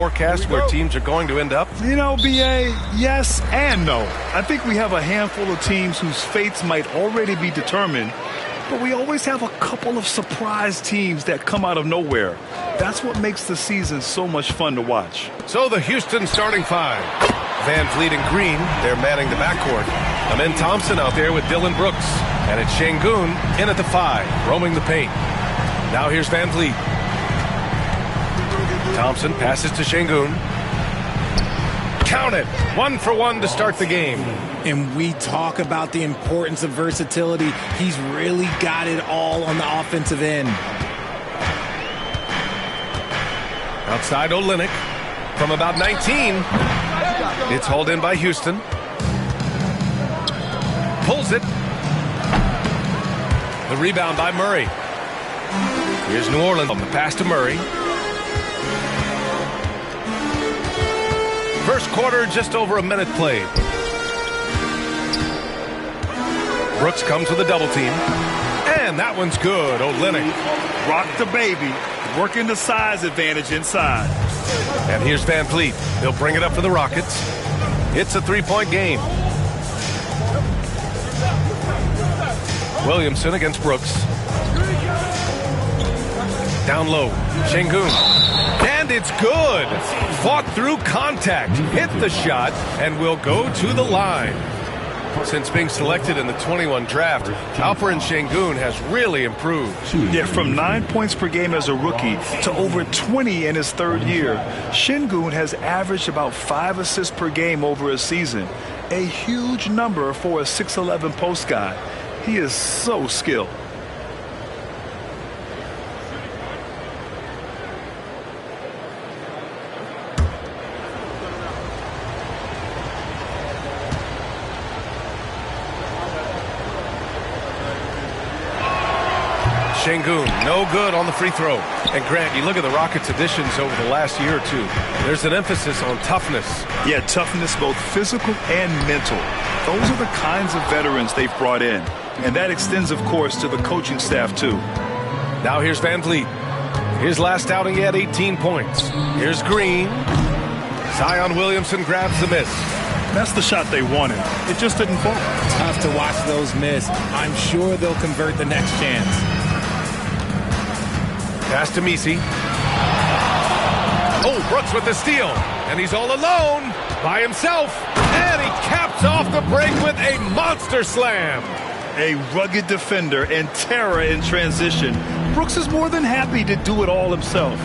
forecast where teams are going to end up? You know, B.A., yes and no. I think we have a handful of teams whose fates might already be determined, but we always have a couple of surprise teams that come out of nowhere. That's what makes the season so much fun to watch. So the Houston starting five. Van Vliet and Green, they're manning the backcourt. Amen Thompson out there with Dylan Brooks. And it's Şengün in at the 5, roaming the paint. Now here's Van Vliet. Thompson passes to Şengün. Count it. 1 for 1 to start the game. And we talk about the importance of versatility. He's really got it all on the offensive end. Outside Olynyk from about 19. It's hauled in by Houston. Pulls it. The rebound by Murray. Here's New Orleans on the pass to Murray. First quarter, just over a minute played. Brooks comes with a double team. And that one's good. Olynyk. Rock the baby. Working the size advantage inside. And here's Van Vliet. They'll bring it up for the Rockets. It's a 3-point game. Williamson against Brooks. Down low. Şengün. And it's good. Fought through contact. Hit the shot and will go to the line. Since being selected in the 21 draft, Alperen Şengün has really improved. Yeah, from 9 points per game as a rookie to over 20 in his third year, Şengün has averaged about 5 assists per game over a season. A huge number for a 6'11 post guy. He is so skilled. Şengün, no good on the free throw. And Grant, you look at the Rockets' additions over the last year or two. There's an emphasis on toughness. Yeah, toughness, both physical and mental. Those are the kinds of veterans they've brought in. And that extends, of course, to the coaching staff, too. Now here's Van Vliet. His last outing, he had 18 points. Here's Green. Zion Williamson grabs the miss. That's the shot they wanted. It just didn't fall. Tough to watch those miss. I'm sure they'll convert the next chance. Pass to Messi. Oh, Brooks with the steal. And he's all alone by himself. And he caps off the break with a monster slam. A rugged defender and terror in transition. Brooks is more than happy to do it all himself.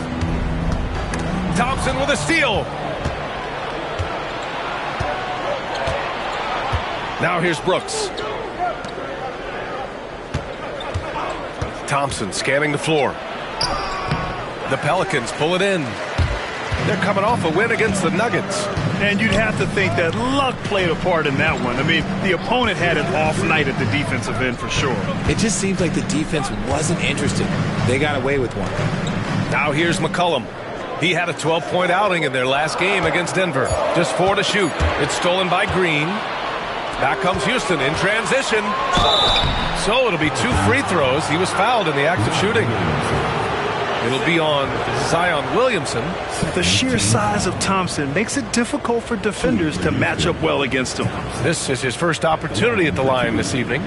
Thompson with a steal. Now here's Brooks. Thompson scanning the floor. The Pelicans pull it in. They're coming off a win against the Nuggets. And you'd have to think that luck played a part in that one. I mean, the opponent had an off night at the defensive end for sure. It just seems like the defense wasn't interested. They got away with one. Now here's McCollum. He had a 12-point outing in their last game against Denver. Just 4 to shoot. It's stolen by Green. Back comes Houston in transition. So it'll be 2 free throws. He was fouled in the act of shooting. It'll be on Zion Williamson. The sheer size of Thompson makes it difficult for defenders to match up well against him. This is his first opportunity at the line this evening.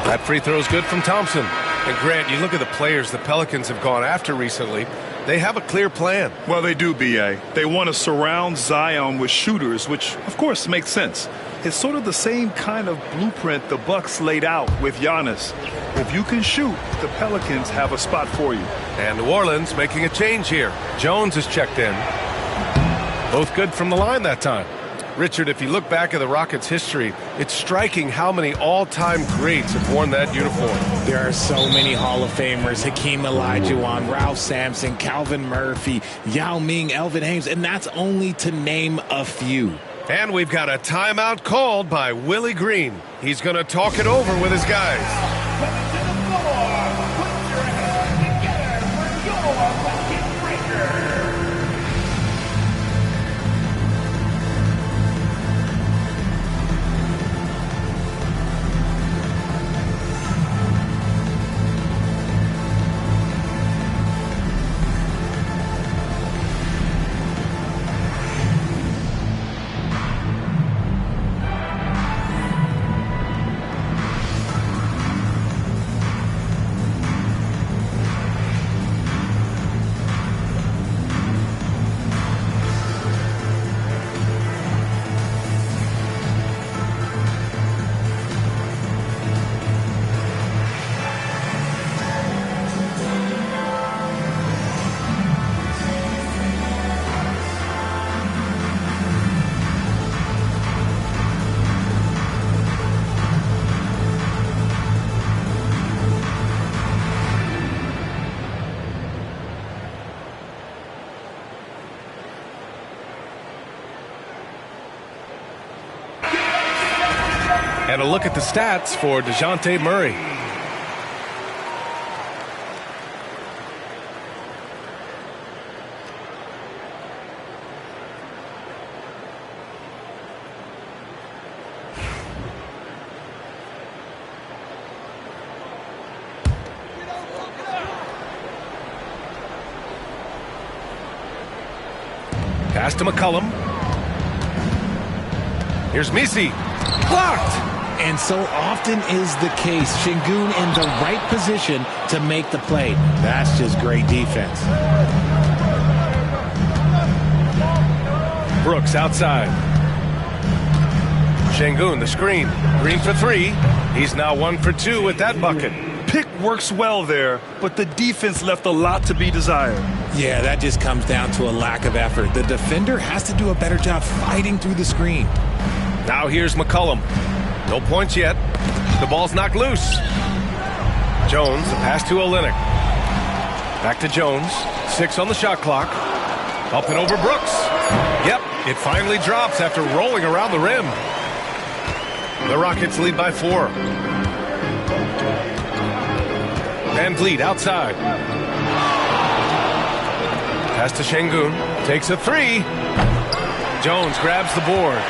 That free throw is good from Thompson. And Grant, you look at the players the Pelicans have gone after recently. They have a clear plan. Well, they do, B.A. They want to surround Zion with shooters, which, of course, makes sense. It's sort of the same kind of blueprint the Bucks laid out with Giannis. If you can shoot, the Pelicans have a spot for you. And New Orleans making a change here. Jones is checked in. Both good from the line that time. Richard, if you look back at the Rockets' history, it's striking how many all-time greats have worn that uniform. There are so many Hall of Famers. Hakeem Olajuwon, Ralph Sampson, Calvin Murphy, Yao Ming, Elvin Hayes, and that's only to name a few. And we've got a timeout called by Willie Green. He's going to talk it over with his guys. And a look at the stats for DeJounte Murray. Pass to McCollum. Here's Misi. Blocked! And so often is the case, Şengün in the right position to make the play. That's just great defense. Brooks outside. Şengün, the screen. Green for three. He's now 1 for 2 with that bucket. Pick works well there, but the defense left a lot to be desired. Yeah, that just comes down to a lack of effort. The defender has to do a better job fighting through the screen. Now here's McCollum. No points yet. The ball's knocked loose. Jones, the pass to Olynyk. Back to Jones. 6 on the shot clock. Up and over Brooks. Yep, it finally drops after rolling around the rim. The Rockets lead by 4. Van Vliet outside. Pass to Şengün. Takes a 3. Jones grabs the board.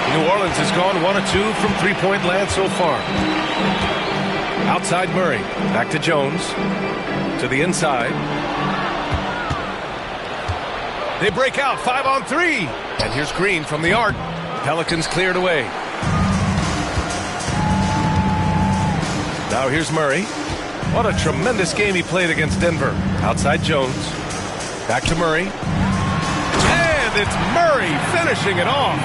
New Orleans has gone 1 of 2 from three-point land so far. Outside Murray. Back to Jones. To the inside. They break out 5 on 3. And here's Green from the arc. Pelicans cleared away. Now here's Murray. What a tremendous game he played against Denver. Outside Jones. Back to Murray. And it's Murray finishing it off.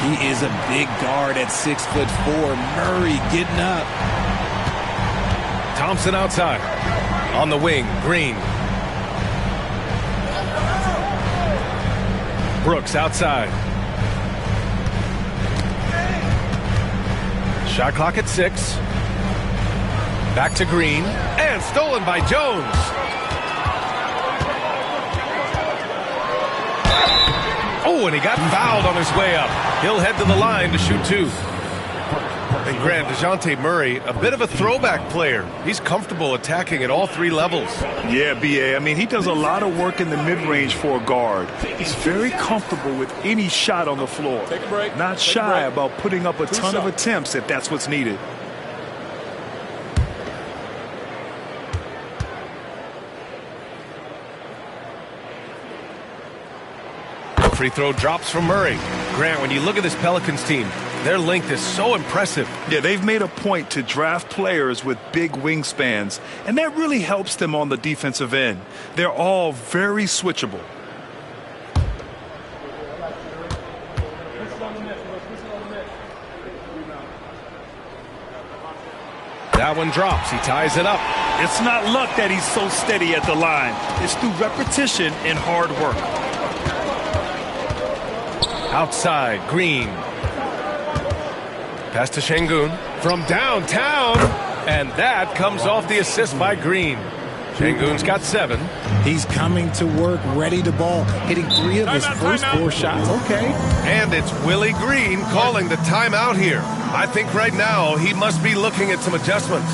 He is a big guard at 6'4". Murray getting up. Thompson outside. On the wing, Green. Brooks outside. Shot clock at 6. Back to Green. And stolen by Jones. Oh, and he got fouled on his way up. He'll head to the line to shoot 2. And Grant, DeJounte Murray, a bit of a throwback player. He's comfortable attacking at all 3 levels. Yeah, B.A. I mean, he does a lot of work in the mid-range for a guard. He's very comfortable with any shot on the floor. Take a break. Not shy about putting up a ton of attempts if that's what's needed. Free throw drops from Murray. Grant, when you look at this Pelicans team, their length is so impressive. Yeah, they've made a point to draft players with big wingspans, and that really helps them on the defensive end. They're all very switchable. That one drops. He ties it up. It's not luck that he's so steady at the line. It's through repetition and hard work. Outside, Green. Pass to Şengün from downtown. And that comes off the assist by Green. Şengün's got 7. He's coming to work, ready to ball, hitting 3 of his first 4 shots. Okay. And it's Willie Green calling the timeout here. I think right now he must be looking at some adjustments.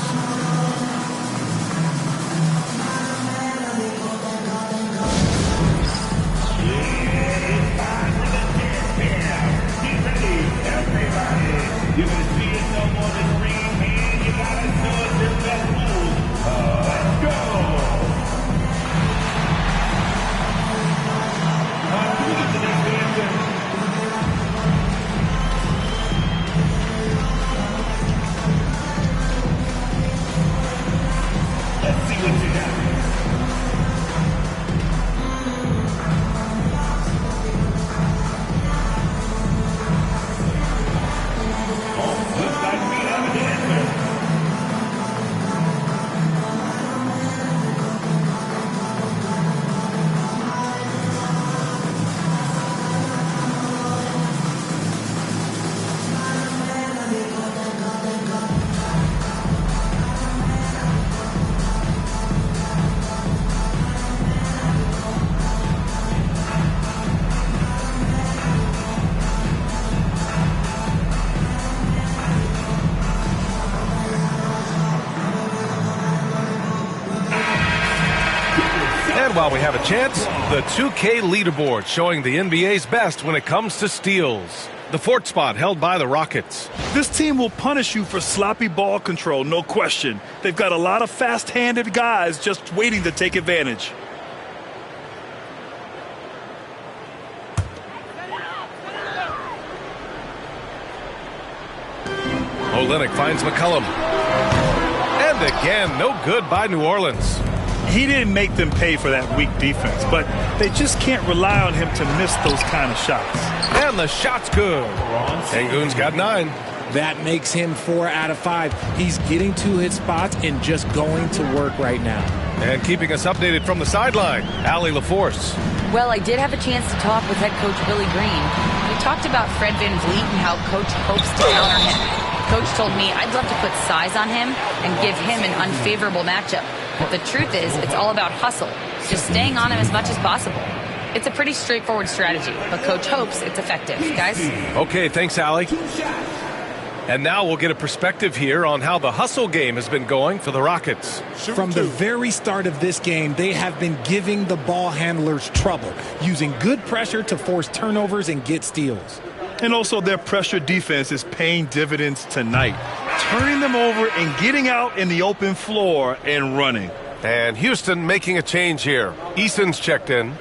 while we have a chance, the 2K leaderboard showing the NBA's best when it comes to steals. The fourth spot held by the Rockets. This team will punish you for sloppy ball control, no question. They've got a lot of fast-handed guys just waiting to take advantage. Olynyk finds McCollum. And again, no good by New Orleans. He didn't make them pay for that weak defense, but they just can't rely on him to miss those kind of shots. And the shot's good. Sengun's got 9. That makes him 4 out of 5. He's getting to his spots and just going to work right now. And keeping us updated from the sideline, Allie LaForce. Well, I did have a chance to talk with head coach Willie Green. We talked about Fred VanVleet and how coach hopes to counter him. Coach told me I'd love to put size on him and give him an unfavorable matchup. But the truth is, it's all about hustle, just staying on him as much as possible. It's a pretty straightforward strategy, but coach hopes it's effective. Guys? Okay, thanks, Allie. And now we'll get a perspective here on how the hustle game has been going for the Rockets. From the very start of this game, they have been giving the ball handlers trouble, using good pressure to force turnovers and get steals. And also their pressure defense is paying dividends tonight, turning them over and getting out in the open floor and running. And Houston making a change here. Eason's checked in.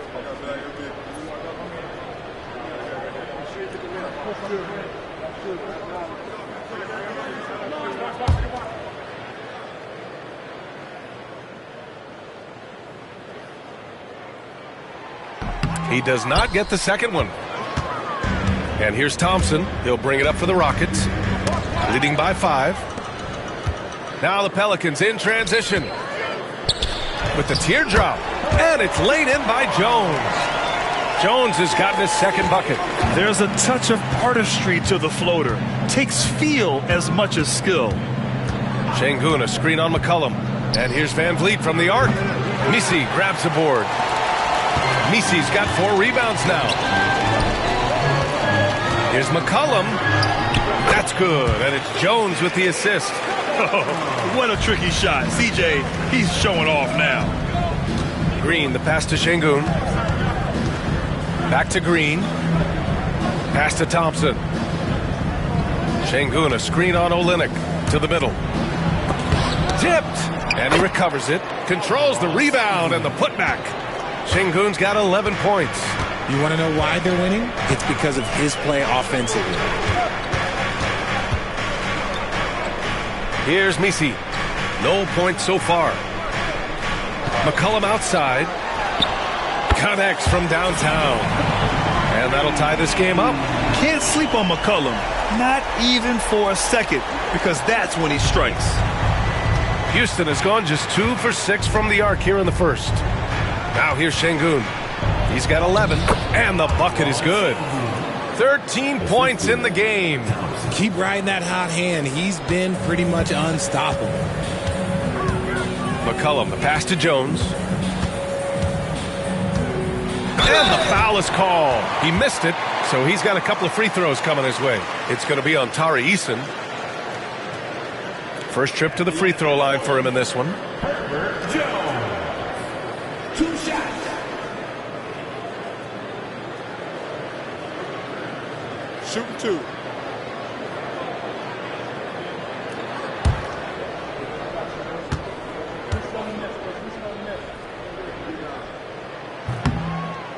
He does not get the second one. And here's Thompson. He'll bring it up for the Rockets, leading by 5. Now the Pelicans in transition with the teardrop, and it's laid in by Jones. Jones has gotten his second bucket. There's a touch of artistry to the floater. Takes feel as much as skill. Sengun, a screen on McCollum. And here's VanVleet from the arc. Misi grabs the board. Misi's got 4 rebounds now. Here's McCollum. That's good. And it's Jones with the assist. Oh, what a tricky shot. CJ, he's showing off now. Green, the pass to Sengun. Back to Green. Pass to Thompson. Sengun, a screen on Olynyk. To the middle. Tipped. And he recovers it. Controls the rebound and the putback. Sengun's got 11 points. You want to know why they're winning? It's because of his play offensively. Here's Misi. No points so far. McCollum outside. Connects from downtown. And that'll tie this game up. Can't sleep on McCollum. Not even for a second, because that's when he strikes. Houston has gone just 2 for 6 from the arc here in the first. Now here's Sengun. He's got 11, and the bucket is good. 13 points in the game. Keep riding that hot hand. He's been pretty much unstoppable. McCollum, the pass to Jones. And the foul is called. He missed it, so he's got a couple of free throws coming his way. It's going to be on Tari Eason. First trip to the free throw line for him in this one. Shooting 2.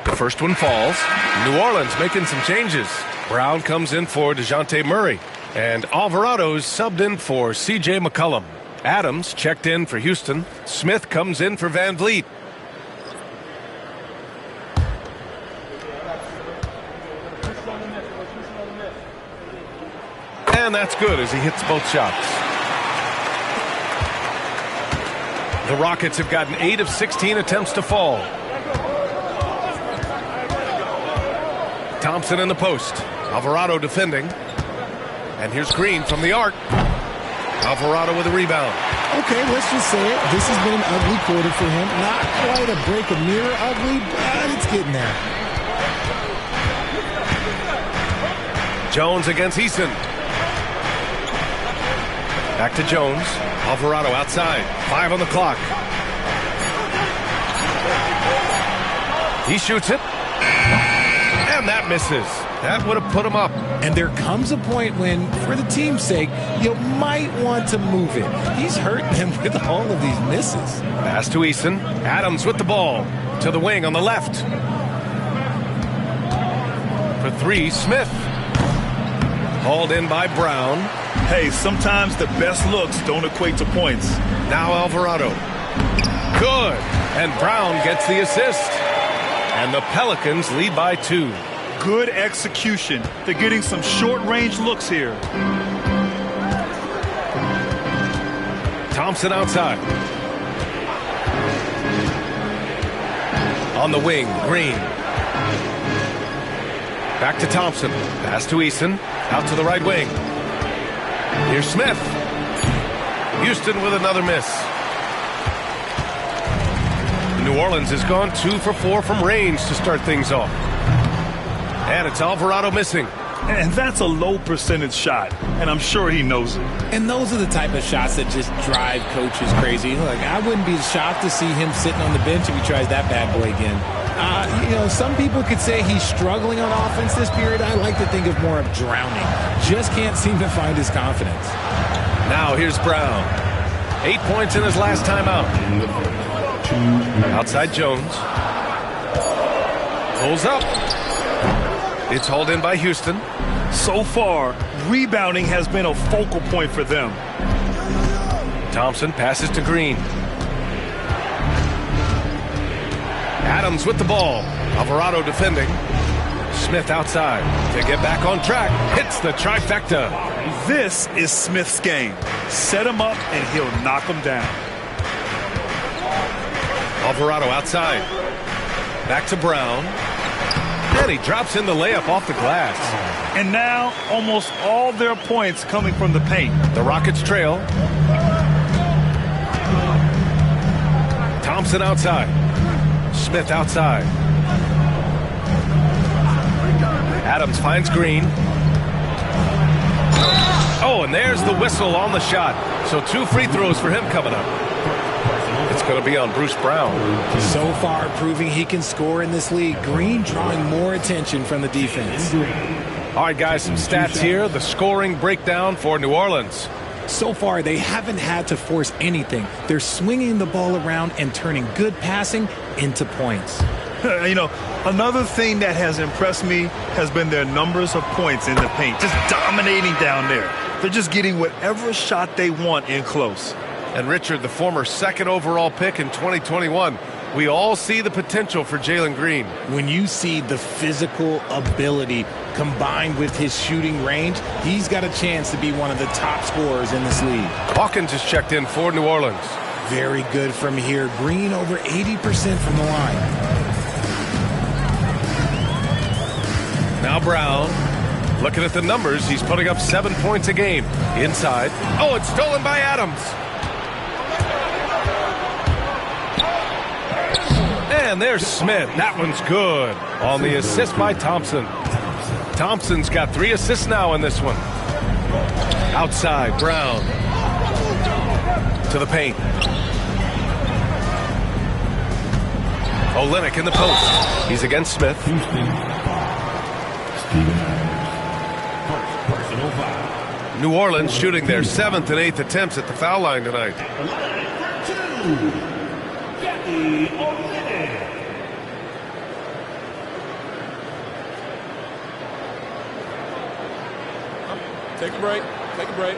The first one falls. New Orleans making some changes. Brown comes in for DeJounte Murray. And Alvarado's subbed in for CJ McCollum. Adams checked in for Houston. Smith comes in for VanVleet. And that's good as he hits both shots. The Rockets have gotten 8 of 16 attempts to fall. Thompson in the post. Alvarado defending. And here's Green from the arc. Alvarado with a rebound. Okay, let's just say it. This has been an ugly quarter for him. Not quite a break a mirror ugly, but it's getting there. Jones against Eason. Back to Jones. Alvarado outside. 5 on the clock. He shoots it. And that misses. That would have put him up. And there comes a point when, for the team's sake, you might want to move it. He's hurting him with all of these misses. Pass to Eason. Adams with the ball. To the wing on the left. For three, Smith. Hauled in by Brown. Hey, sometimes the best looks don't equate to points. Now Alvarado. Good. And Brown gets the assist. And the Pelicans lead by 2. Good execution. They're getting some short-range looks here. Thompson outside. On the wing, Green. Back to Thompson. Pass to Eason. Out to the right wing. Here's Smith. Houston with another miss. New Orleans has gone 2 for 4 from range to start things off. And it's Alvarado missing. And that's a low percentage shot, and I'm sure he knows it. And those are the type of shots that just drive coaches crazy. Look, I wouldn't be shocked to see him sitting on the bench if he tries that bad boy again. Some people could say he's struggling on offense this period. I like to think of more of drowning. Just can't seem to find his confidence. Now here's Brown. 8 points in his last time out. Outside Jones. Pulls up. It's hauled in by Houston. So far, rebounding has been a focal point for them. Thompson passes to Green. Adams with the ball. Alvarado defending. Smith outside to get back on track. Hits the trifecta. This is Smith's game. Set him up and he'll knock him down. Alvarado outside. Back to Brown. And he drops in the layup off the glass. And now almost all their points coming from the paint. The Rockets trail. Thompson outside. Smith outside. Adams finds Green. Oh, and there's the whistle on the shot. So 2 free throws for him coming up. It's going to be on Bruce Brown. So far, proving he can score in this league. Green drawing more attention from the defense. All right, guys, some stats here. The scoring breakdown for New Orleans. So far, they haven't had to force anything. They're swinging the ball around and turning good passing into points. Another thing that has impressed me has been their numbers of points in the paint. Just dominating down there. They're just getting whatever shot they want in close. And Richard, the former 2nd overall pick in 2021, we all see the potential for Jalen Green. When you see the physical ability combined with his shooting range, he's got a chance to be one of the top scorers in this league. Hawkins is checked in for New Orleans. Very good from here. Green over 80% from the line. Now Brown. Looking at the numbers, he's putting up 7 points a game. Inside. Oh, it's stolen by Adams. And there's Smith. That one's good. On the assist by Thompson. Thompson's got 3 assists now in this one. Outside, Brown. To the paint. Olynyk in the post. He's against Smith. New Orleans shooting their 7th and 8th attempts at the foul line tonight. Take a break. Take a break.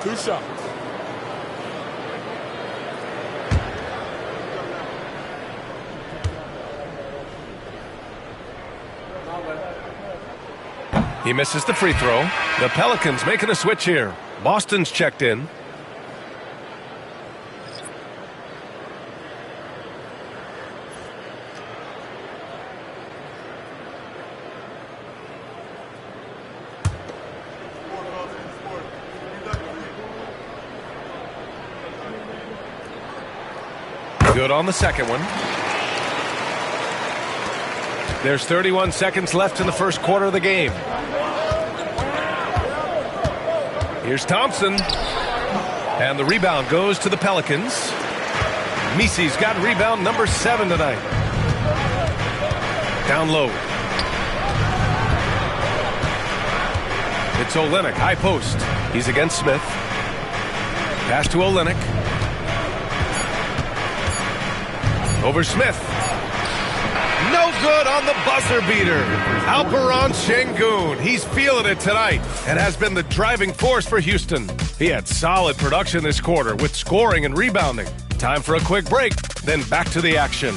2 shots. He misses the free throw. The Pelicans making a switch here. Boston's checked in. Good on the second one. There's 31 seconds left in the first quarter of the game. Here's Thompson. And the rebound goes to the Pelicans. Misi's got rebound number 7 tonight. Down low. It's Olynyk, high post. He's against Smith. Pass to Olynyk. Over Smith. No good on the buzzer beater. Alperen Sengun. He's feeling it tonight and has been the driving force for Houston. He had solid production this quarter with scoring and rebounding. Time for a quick break, then back to the action.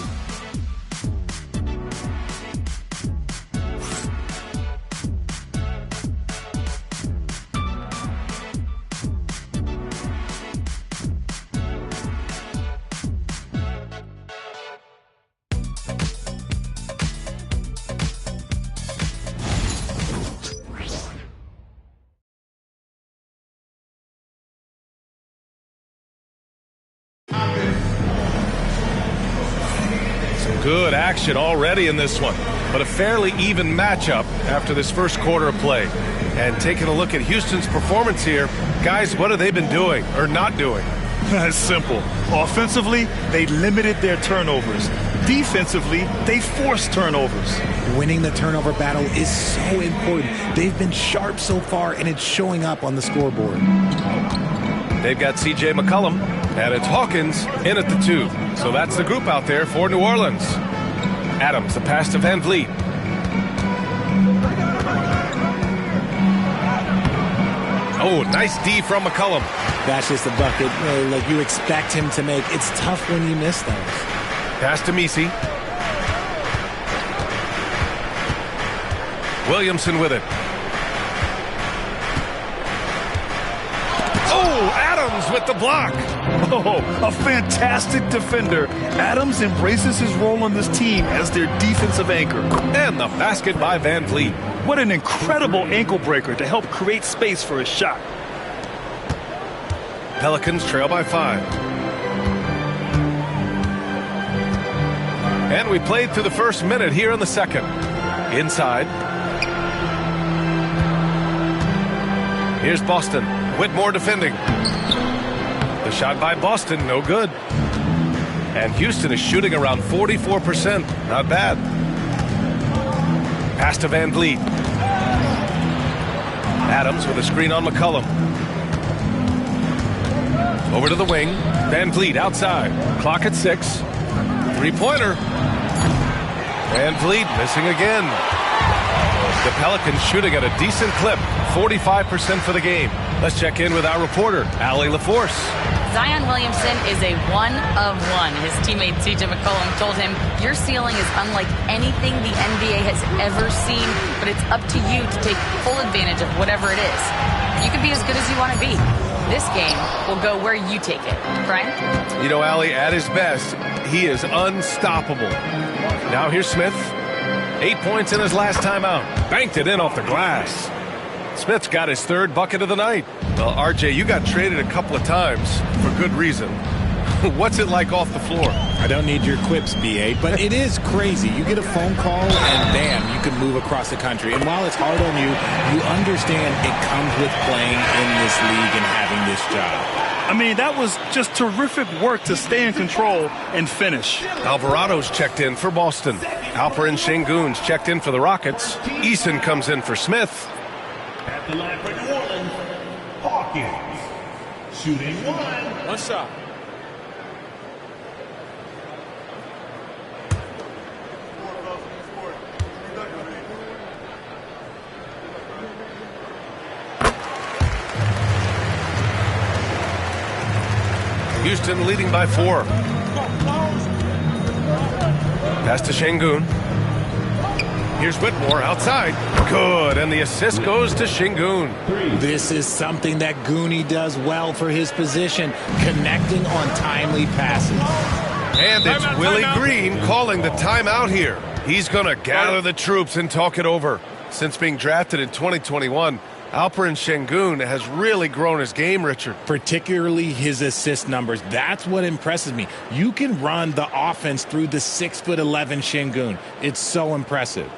Good action already in this one, but a fairly even matchup after this first quarter of play. And taking a look at Houston's performance here, guys, what have they been doing or not doing? It's simple. Offensively, they limited their turnovers. Defensively, they forced turnovers. Winning the turnover battle is so important. They've been sharp so far, and it's showing up on the scoreboard. They've got C.J. McCollum, and it's Hawkins in at the 2. So that's the group out there for New Orleans. Adams, the pass to Van Vliet. Oh, nice D from McCollum. That's just a bucket like you expect him to make. It's tough when you miss those. Pass to Messi. Williamson with it. Oh, Adams with the block. Oh, a fantastic defender. Adams embraces his role on this team as their defensive anchor. And the basket by Van Vliet. What an incredible ankle breaker to help create space for a shot. Pelicans trail by 5. And we played through the first minute here in the second. Inside. Here's Boston. Whitmore defending. The shot by Boston, no good. And Houston is shooting around 44%. Not bad. Pass to Van Vliet. Adams with a screen on McCollum. Over to the wing. Van Vliet outside. Clock at 6. Three-pointer. Van Vliet missing again. The Pelicans shooting at a decent clip. 45% for the game. Let's check in with our reporter, Allie LaForce. Zion Williamson is a one-of-one. His teammate C.J. McCollum told him, your ceiling is unlike anything the NBA has ever seen, but it's up to you to take full advantage of whatever it is. You can be as good as you want to be. This game will go where you take it. Brian? You know, Allie, at his best, he is unstoppable. Now here's Smith. 8 points in his last time out. Banked it in off the glass. Smith's got his third bucket of the night. Well, RJ, you got traded a couple of times for good reason. What's it like off the floor? I don't need your quips, B8, but it is crazy. You get a phone call and bam, you can move across the country. And while it's hard on you, you understand it comes with playing in this league and having this job. I mean, that was just terrific work to stay in control and finish. Alvarado's checked in for Boston. Alperen Sengun's checked in for the Rockets. Eason comes in for Smith. At the line for New Orleans, Hawkins. Shooting 1. One shot. Houston leading by 4. Pass to Sengun. Here's Whitmore outside. Good, and the assist goes to Sengun. This is something that Goonie does well for his position, connecting on timely passes. And it's Willie Green calling the timeout here. He's going to gather the troops and talk it over. Since being drafted in 2021, Alperen Sengun has really grown his game, Richard. Particularly his assist numbers. That's what impresses me. You can run the offense through the 6'11" Sengun. It's so impressive.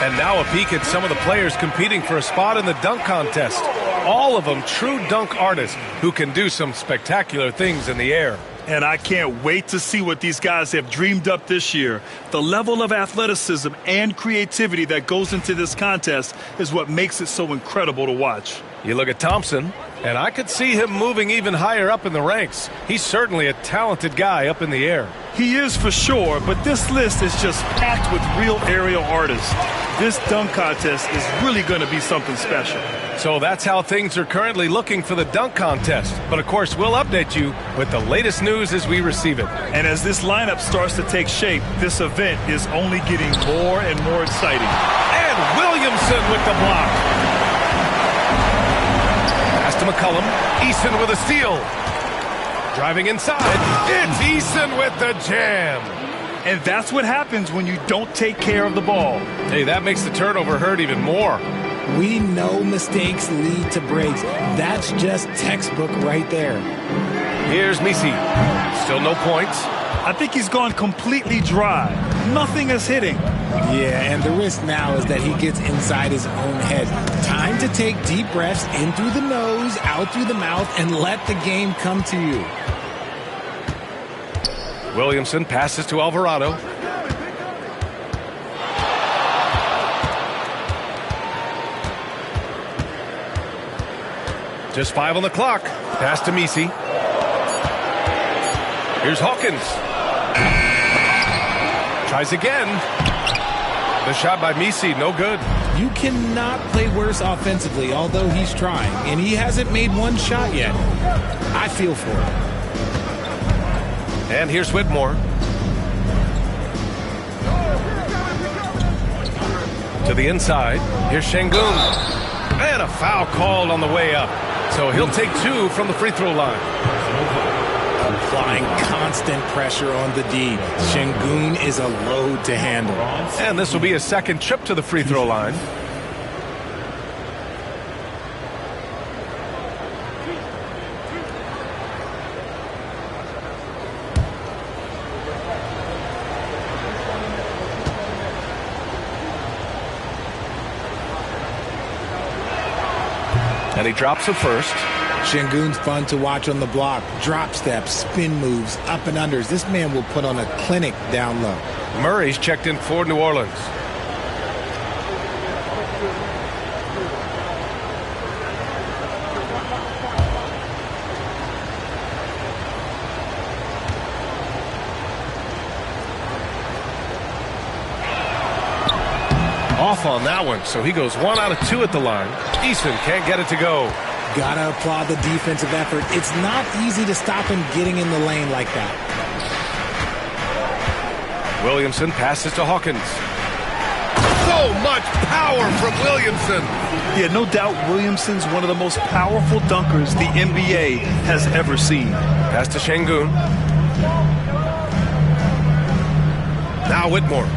And now a peek at some of the players competing for a spot in the dunk contest. All of them true dunk artists who can do some spectacular things in the air. And I can't wait to see what these guys have dreamed up this year. The level of athleticism and creativity that goes into this contest is what makes it so incredible to watch. You look at Thompson, and I could see him moving even higher up in the ranks. He's certainly a talented guy up in the air. He is for sure, but this list is just packed with real aerial artists. This dunk contest is really going to be something special. So that's how things are currently looking for the dunk contest. But of course, we'll update you with the latest news as we receive it. And as this lineup starts to take shape, this event is only getting more and more exciting. And Williamson with the block. Pass to McCollum. Eason with a steal. Driving inside. It's Eason with the jam. And that's what happens when you don't take care of the ball. Hey, that makes the turnover hurt even more. We know mistakes lead to breaks. That's just textbook right there. Here's Misi. Still no points. I think he's gone completely dry. Nothing is hitting. Yeah, and the risk now is that he gets inside his own head. Time to take deep breaths in through the nose, out through the mouth, and let the game come to you. Williamson passes to Alvarado. Just 5 on the clock. Pass to Misi. Here's Hawkins. Tries again. The shot by Misi, no good. You cannot play worse offensively, although he's trying, and he hasn't made one shot yet. I feel for him. And here's Whitmore. To the inside. Here's Şengün. And a foul called on the way up. So he'll take 2 from the free throw line. Applying constant pressure on the D. Şengün is a load to handle. And this will be his second trip to the free throw line. And he drops the first. Şengün's fun to watch on the block. Drop steps, spin moves, up and unders. This man will put on a clinic down low. Murray's checked in for New Orleans. Off on that one, so he goes 1 out of 2 at the line. Eason can't get it to go. Gotta applaud the defensive effort. It's not easy to stop him getting in the lane like that. Williamson passes to Hawkins. So much power from Williamson. Yeah, no doubt Williamson's one of the most powerful dunkers the NBA has ever seen. Pass to Şengün. Now Whitmore.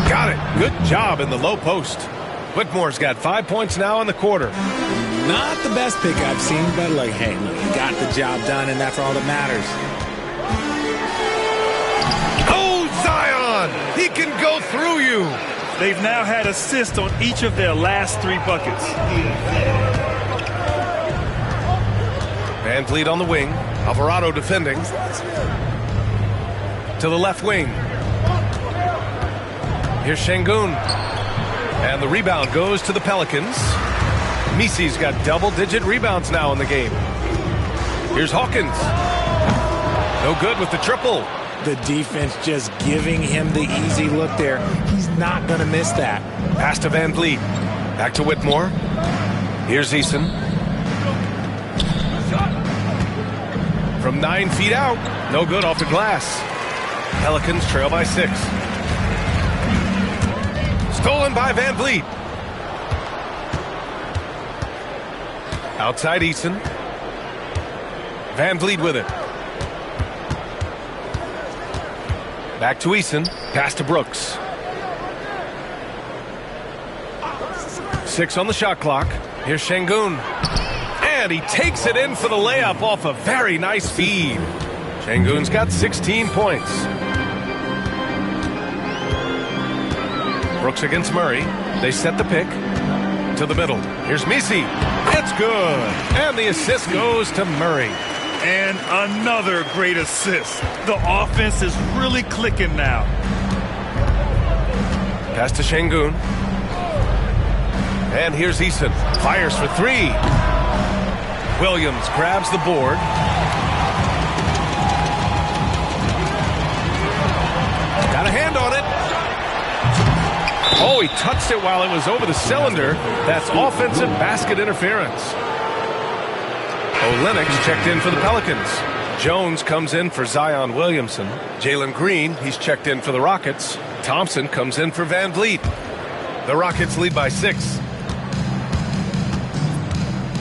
Got it. Good job in the low post. Whitmore's got 5 points now in the quarter. Not the best pick I've seen, but like, hey, look, he got the job done, and that's all that matters. Oh, Zion! He can go through you. They've now had assists on each of their last 3 buckets. Van Vliet on the wing. Alvarado defending. To the left wing. Here's Şengün. And the rebound goes to the Pelicans. Misi's got double-digit rebounds now in the game. Here's Hawkins. No good with the triple. The defense just giving him the easy look there. He's not going to miss that. Pass to Van Vliet. Back to Whitmore. Here's Eason. From 9 feet out. No good off the glass. Pelicans trail by 6. Stolen by Van Vliet. Outside Eason. Van Vliet with it. Back to Eason. Pass to Brooks. 6 on the shot clock. Here's Şengün. And he takes it in for the layup off a very nice feed. Şengün's got 16 points. Brooks against Murray. They set the pick to the middle. Here's Messi. It's good. And the assist goes to Murray. And another great assist. The offense is really clicking now. Pass to Şengün. And here's Eason. Fires for three. Williams grabs the board. Got a hand on it. Oh, he touched it while it was over the cylinder. That's offensive basket interference. Olynyk checked in for the Pelicans. Jones comes in for Zion Williamson. Jalen Green, he's checked in for the Rockets. Thompson comes in for Van Vliet. The Rockets lead by 6.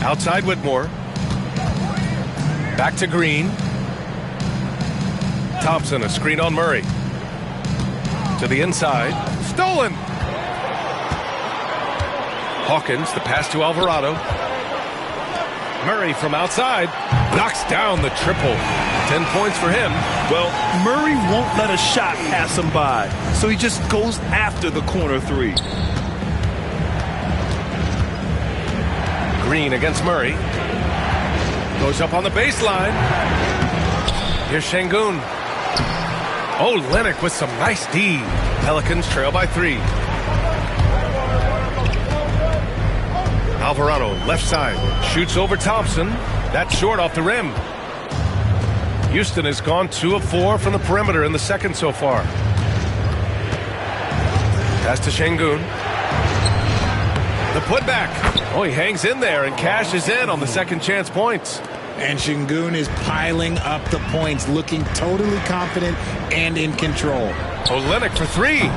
Outside Whitmore. Back to Green. Thompson, a screen on Murray. To the inside. Stolen! Hawkins, the pass to Alvarado. Murray from outside. Knocks down the triple. 10 points for him. Well, Murray won't let a shot pass him by, so he just goes after the corner three. Green against Murray. Goes up on the baseline. Here's Şengün. Olynyk with some nice D. Pelicans trail by 3. Alvarado, left side. Shoots over Thompson. That's short off the rim. Houston has gone 2 of 4 from the perimeter in the second so far. Pass to Şengün. The putback. Oh, he hangs in there and cashes in on the second chance points. And Şengün is piling up the points, looking totally confident and in control. Olynyk for 3.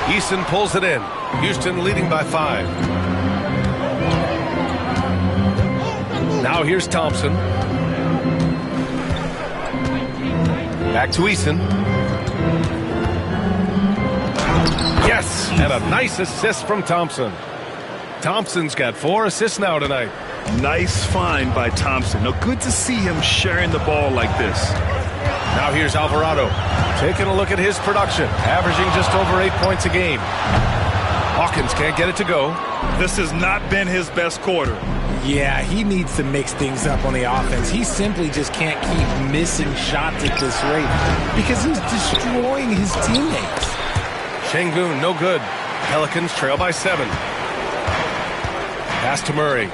Eason pulls it in. Houston leading by 5. Now here's Thompson. Back to Eason. Yes, and a nice assist from Thompson. Thompson's got 4 assists now tonight. Nice find by Thompson. Now, good to see him sharing the ball like this. Now here's Alvarado. Taking a look at his production. Averaging just over 8 points a game. Hawkins can't get it to go. This has not been his best quarter. Yeah, he needs to mix things up on the offense. He simply just can't keep missing shots at this rate because he's destroying his teammates. Şengün, no good. Pelicans trail by 7. Pass to Murray.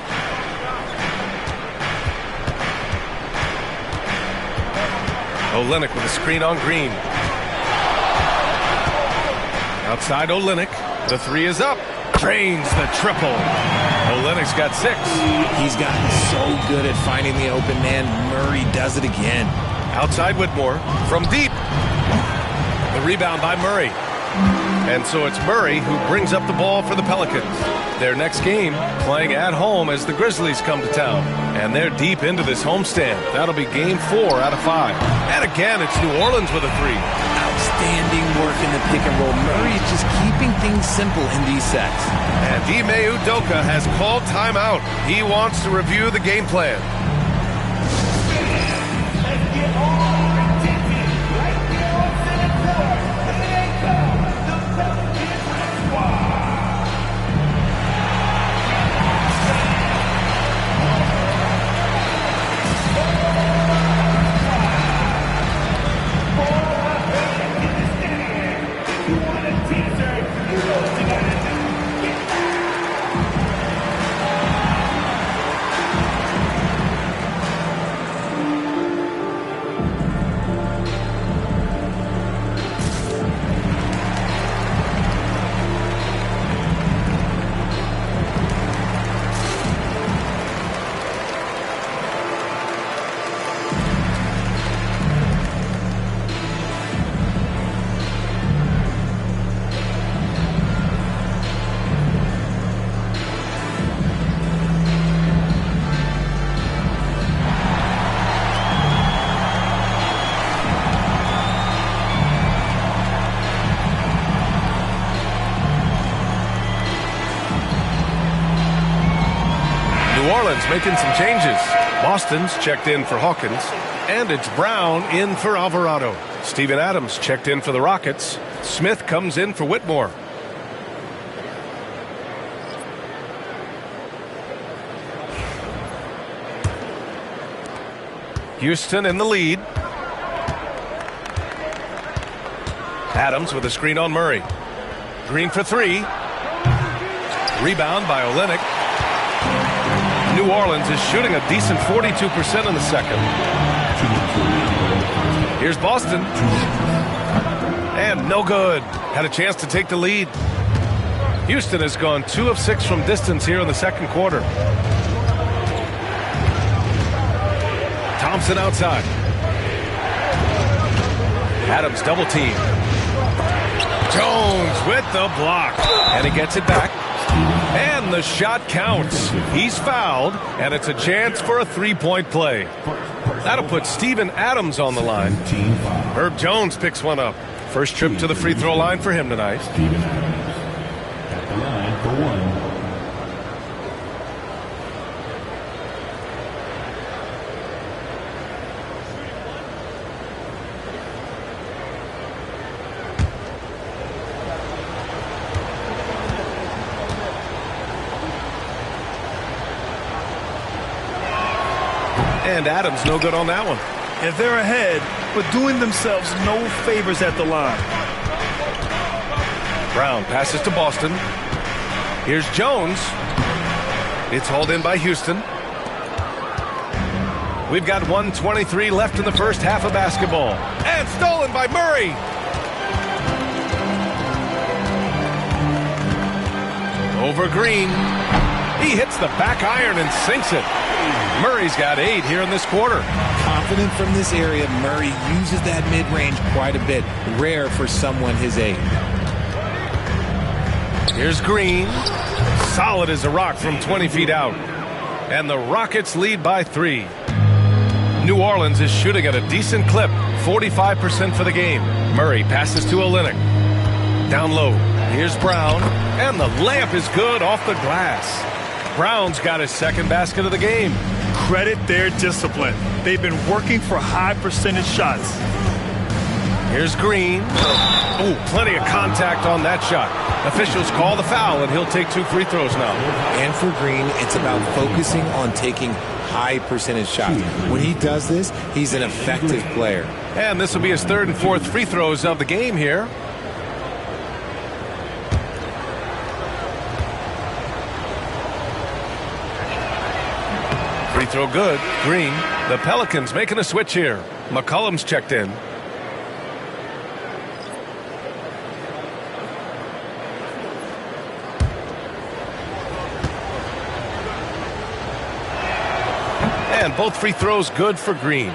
Olynyk with a screen on Green. Outside Olynyk. The 3 is up. Drains the triple. Olynyk's got 6. He's gotten so good at finding the open man. Murray does it again. Outside Whitmore from deep. The rebound by Murray. And so it's Murray who brings up the ball for the Pelicans. Their next game playing at home as the Grizzlies come to town. And they're deep into this homestand. That'll be game 4 out of 5. And again, it's New Orleans with a 3. Outstanding work in the pick and roll. Murray is just keeping things simple in these sets. And Ime Udoka has called timeout. He wants to review the game plan. Making some changes. Boston's checked in for Hawkins, and it's Brown in for Alvarado. Steven Adams checked in for the Rockets. Smith comes in for Whitmore. Houston in the lead. Adams with a screen on Murray. Green for three. Rebound by Olynyk. New Orleans is shooting a decent 42% in the second. Here's Boston. And no good. Had a chance to take the lead. Houston has gone 2 of 6 from distance here in the second quarter. Thompson outside. Adams double team. Jones with the block. And he gets it back. And the shot counts. He's fouled, and it's a chance for a three-point play. That'll put Steven Adams on the line. Herb Jones picks one up. First trip to the free throw line for him tonight. Steven Adams at the line for one. And Adams no good on that one. And they're ahead, but doing themselves no favors at the line. Brown passes to Boston. Here's Jones. It's hauled in by Houston. We've got 1:23 left in the first half of basketball. And stolen by Murray. Over Green. He hits the back iron and sinks it. Murray's got 8 here in this quarter. Confident from this area, Murray uses that mid-range quite a bit. Rare for someone his age. Here's Green. Solid as a rock from 20 feet out. And the Rockets lead by 3. New Orleans is shooting at a decent clip, 45% for the game. Murray passes to Olynyk. Down low. Here's Brown. And the layup is good off the glass. Brown's got his second basket of the game. Credit their discipline. They've been working for high percentage shots. Here's Green. Oh, plenty of contact on that shot. Officials call the foul, and he'll take 2 free throws now. And for Green, it's about focusing on taking high percentage shots. When he does this, he's an effective player. And this will be his 3rd and 4th free throws of the game here. Free throw good. Green. The Pelicans making a switch here. McCollum's checked in. And both free throws good for Green.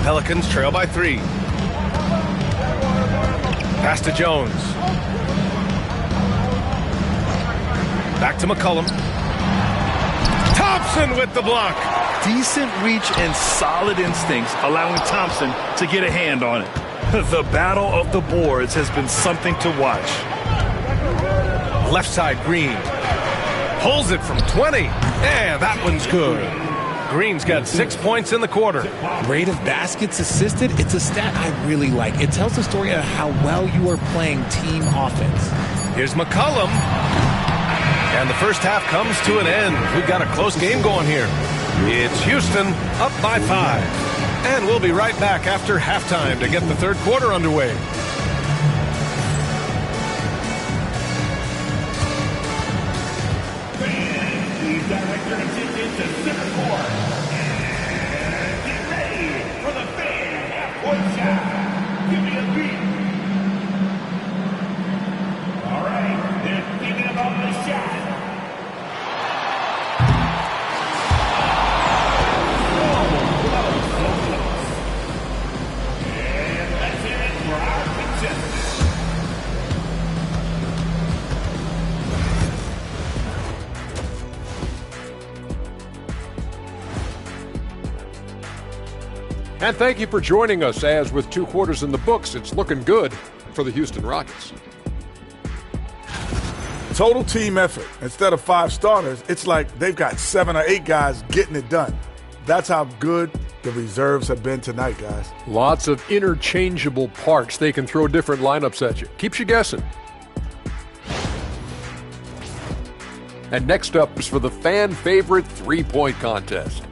Pelicans trail by 3. Pass to Jones. Back to McCollum. Thompson with the block. Decent reach and solid instincts, allowing Thompson to get a hand on it. The battle of the boards has been something to watch. Left side, Green. Pulls it from 20. And that one's good. Green's got 6 points in the quarter. Rate of baskets assisted, it's a stat I really like. It tells the story of how well you are playing team offense. Here's McCollum. And the first half comes to an end. We've got a close game going here. It's Houston up by 5. And we'll be right back after halftime to get the third quarter underway. Please direct your attention to center court. And get ready for the fan half-court shot. Give me a beat. All right, they're thinking about the shot. And that's it for our contestants. And thank you for joining us, as with 2 quarters in the books, it's looking good for the Houston Rockets. Total team effort. Instead of 5 starters, it's like they've got 7 or 8 guys getting it done. That's how good the reserves have been tonight, guys. Lots of interchangeable parts. They can throw different lineups at you. Keeps you guessing. And next up is for the fan favorite 3-point contest.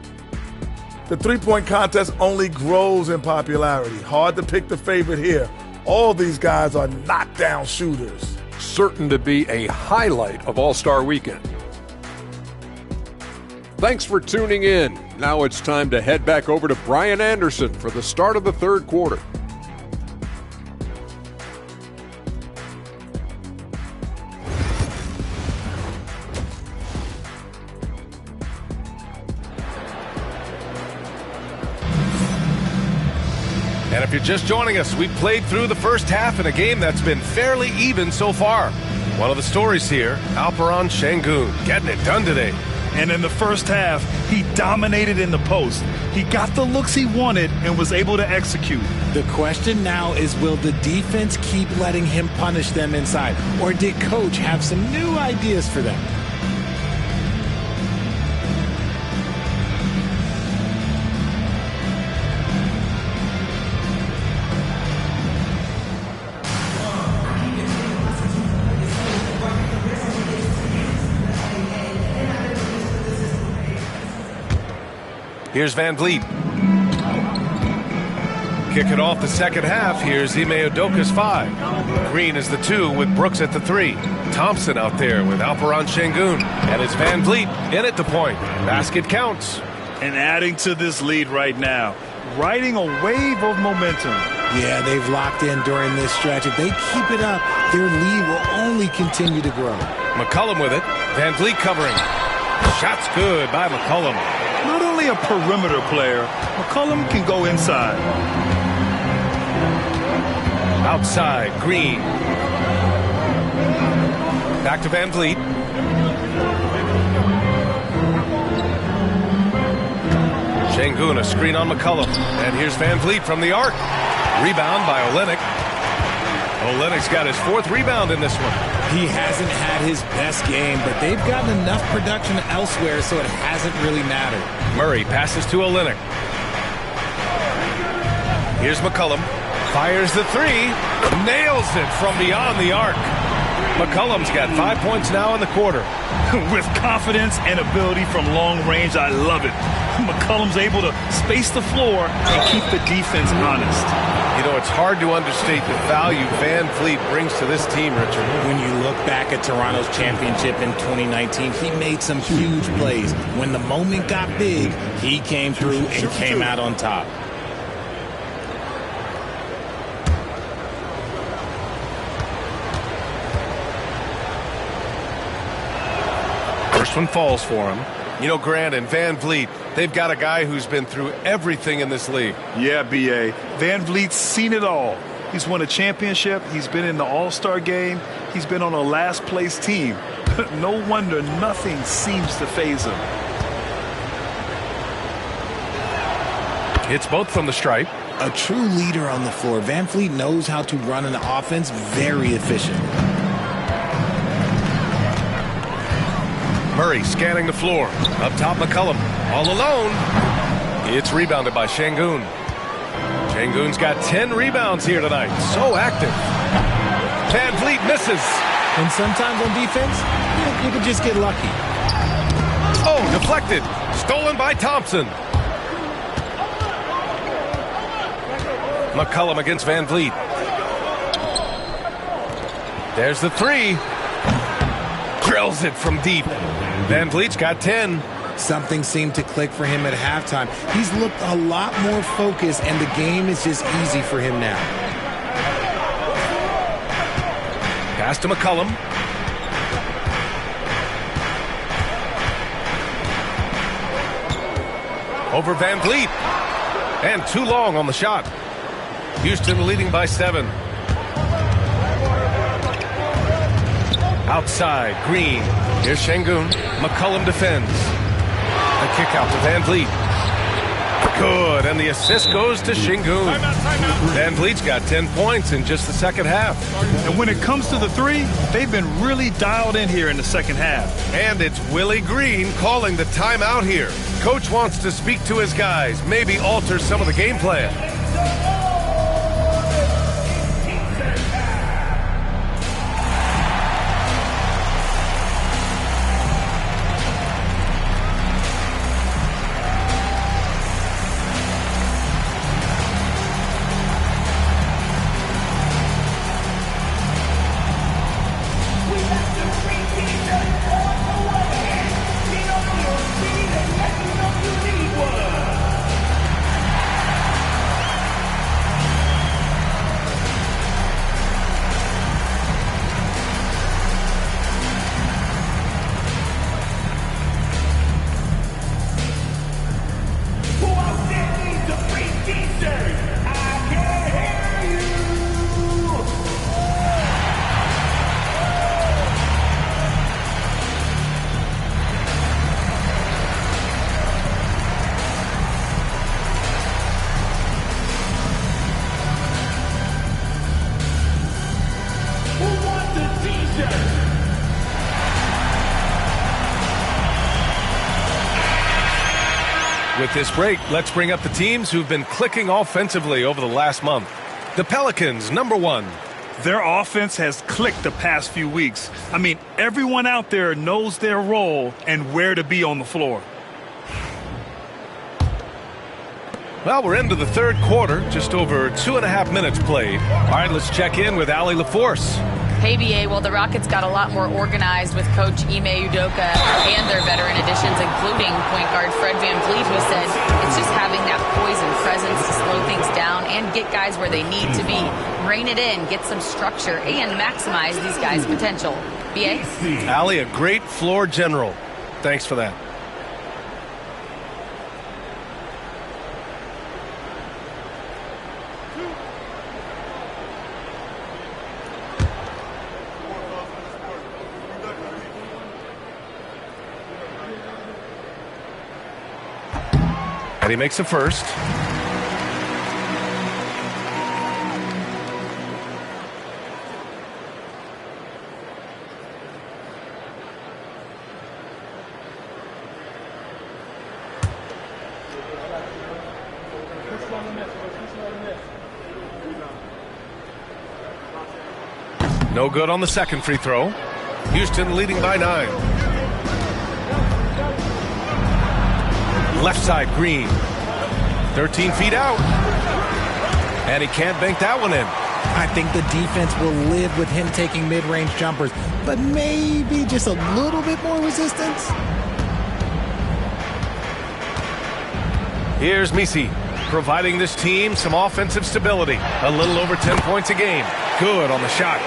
The three-point contest only grows in popularity. Hard to pick the favorite here. All these guys are knockdown shooters. Certain to be a highlight of All-Star Weekend. Thanks for tuning in. Now it's time to head back over to Brian Anderson for the start of the third quarter. And if you're just joining us, we played through the first half in a game that's been fairly even so far. One of the stories here, Alperen Sengun getting it done today. And in the first half, he dominated in the post. He got the looks he wanted and was able to execute. The question now is, will the defense keep letting him punish them inside? Or did Coach have some new ideas for them? Here's Van Vliet. Kicking off the second half, here's Ime Udoka's 5. Green is the 2 with Brooks at the 3. Thompson out there with Alperen Sengun. And it's Van Vliet in at the point. Basket counts. And adding to this lead right now, riding a wave of momentum. Yeah, they've locked in during this stretch. If they keep it up, their lead will only continue to grow. McCollum with it. Van Vliet covering. Shot's good by McCollum. Not only a perimeter player, McCollum can go inside. Outside, Green. Back to Van Vliet. Sengun, a screen on McCollum. And here's Van Vliet from the arc. Rebound by Olynyk. Olynyk's got his 4th rebound in this one. He hasn't had his best game, but they've gotten enough production elsewhere, so it hasn't really mattered. Murray passes to Olynyk. Here's McCollum. Fires the 3. Nails it from beyond the arc. McCollum's got 5 points now in the quarter. With confidence and ability from long range, I love it. McCollum's able to space the floor and keep the defense honest. You know, it's hard to understate the value Van Vliet brings to this team, Richard. When you look back at Toronto's championship in 2019, he made some huge plays. When the moment got big, he came through and came out on top. First one falls for him. You know, Grant and Van Vliet, they've got a guy who's been through everything in this league. Yeah, B.A. Van Vliet's seen it all. He's won a championship. He's been in the All-Star game. He's been on a last-place team. No wonder nothing seems to faze him. It's both from the stripe. A true leader on the floor. Van Vliet knows how to run an offense very efficiently. Murray scanning the floor. Up top, McCollum. All alone. It's rebounded by Sengun. Sengun's got 10 rebounds here tonight. So active. Van Vliet misses. And sometimes on defense, you can just get lucky. Oh, deflected. Stolen by Thompson. McCollum against Van Vliet. There's the 3. Drills it from deep. Van Vliet's got 10. Something seemed to click for him at halftime. He's looked a lot more focused, and the game is just easy for him now. Pass to McCollum. Over Van Vliet. And too long on the shot. Houston leading by 7. Outside, Green. Here's Sengun. McCollum defends. A kick out to Van Vliet. Good, and the assist goes to Sengun. Van Vliet's got 10 points in just the second half. And when it comes to the 3, they've been really dialed in here in the second half. And it's Willie Green calling the timeout here. Coach wants to speak to his guys, maybe alter some of the game plan. With this break, let's bring up the teams who've been clicking offensively over the last month. The Pelicans, number 1. Their offense has clicked the past few weeks. I mean, everyone out there knows their role and where to be on the floor. Well, we're into the third quarter, just over 2.5 minutes played. All right, let's check in with Allie LaForce. Hey, BA, well, the Rockets got a lot more organized with Coach Ime Udoka and their veteran additions, including point guard Fred VanVleet, who said it's just having that poise and presence to slow things down and get guys where they need to be. Rein it in, get some structure, and maximize these guys' potential. BA? Allie, a great floor general. Thanks for that. And he makes the first. No good on the second free throw. Houston leading by 9. Left side, Green. 13 feet out. And he can't bank that one in. I think the defense will live with him taking mid-range jumpers, but maybe just a little bit more resistance. Here's Misi, providing this team some offensive stability. A little over 10 points a game. Good on the shot.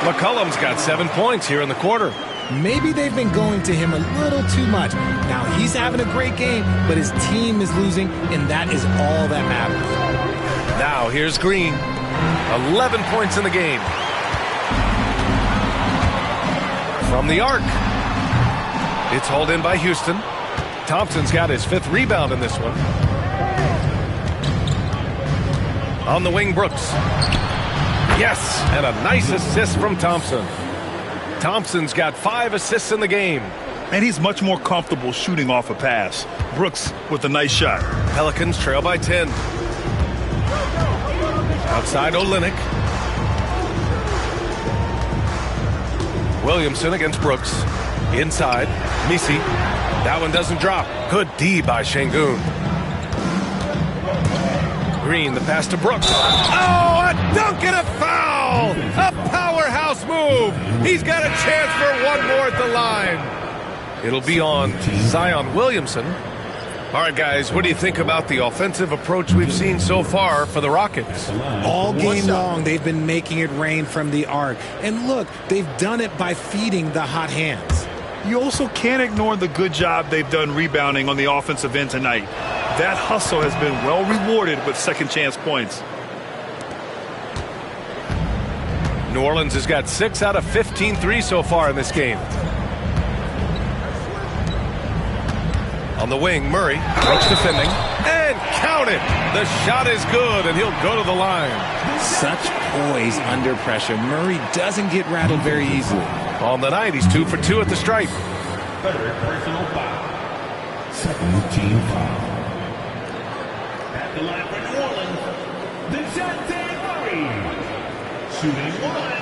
McCollum's got 7 points here in the quarter. Maybe they've been going to him a little too much. Now he's having a great game, but his team is losing, and that is all that matters. Now here's Green. 11 points in the game. From the arc. It's hauled in by Houston. Thompson's got his 5th rebound in this one. On the wing, Brooks. Yes, and a nice assist from Thompson. Thompson's got 5 assists in the game. And he's much more comfortable shooting off a pass. Brooks with a nice shot. Pelicans trail by 10. Outside Olynyk. Williamson against Brooks. Inside, Misi. That one doesn't drop. Good D by Şengün. Green, the pass to Brooks. Oh, a dunk and a foul! A powerhouse move! He's got a chance for one more at the line. It'll be on Zion Williamson. All right, guys, what do you think about the offensive approach we've seen so far for the Rockets? All game long, they've been making it rain from the arc. And look, they've done it by feeding the hot hands. You also can't ignore the good job they've done rebounding on the offensive end tonight. That hustle has been well rewarded with second chance points. New Orleans has got 6 out of 15 threes so far in this game. On the wing, Murray. Brooks defending. And count it! The shot is good, and he'll go to the line. Such poise under pressure. Murray doesn't get rattled very easily. On the night, he's 2 for 2 at the stripe. Third personal foul. Second team foul. At the line for New Orleans, DeJounte Murray. Shooting 1.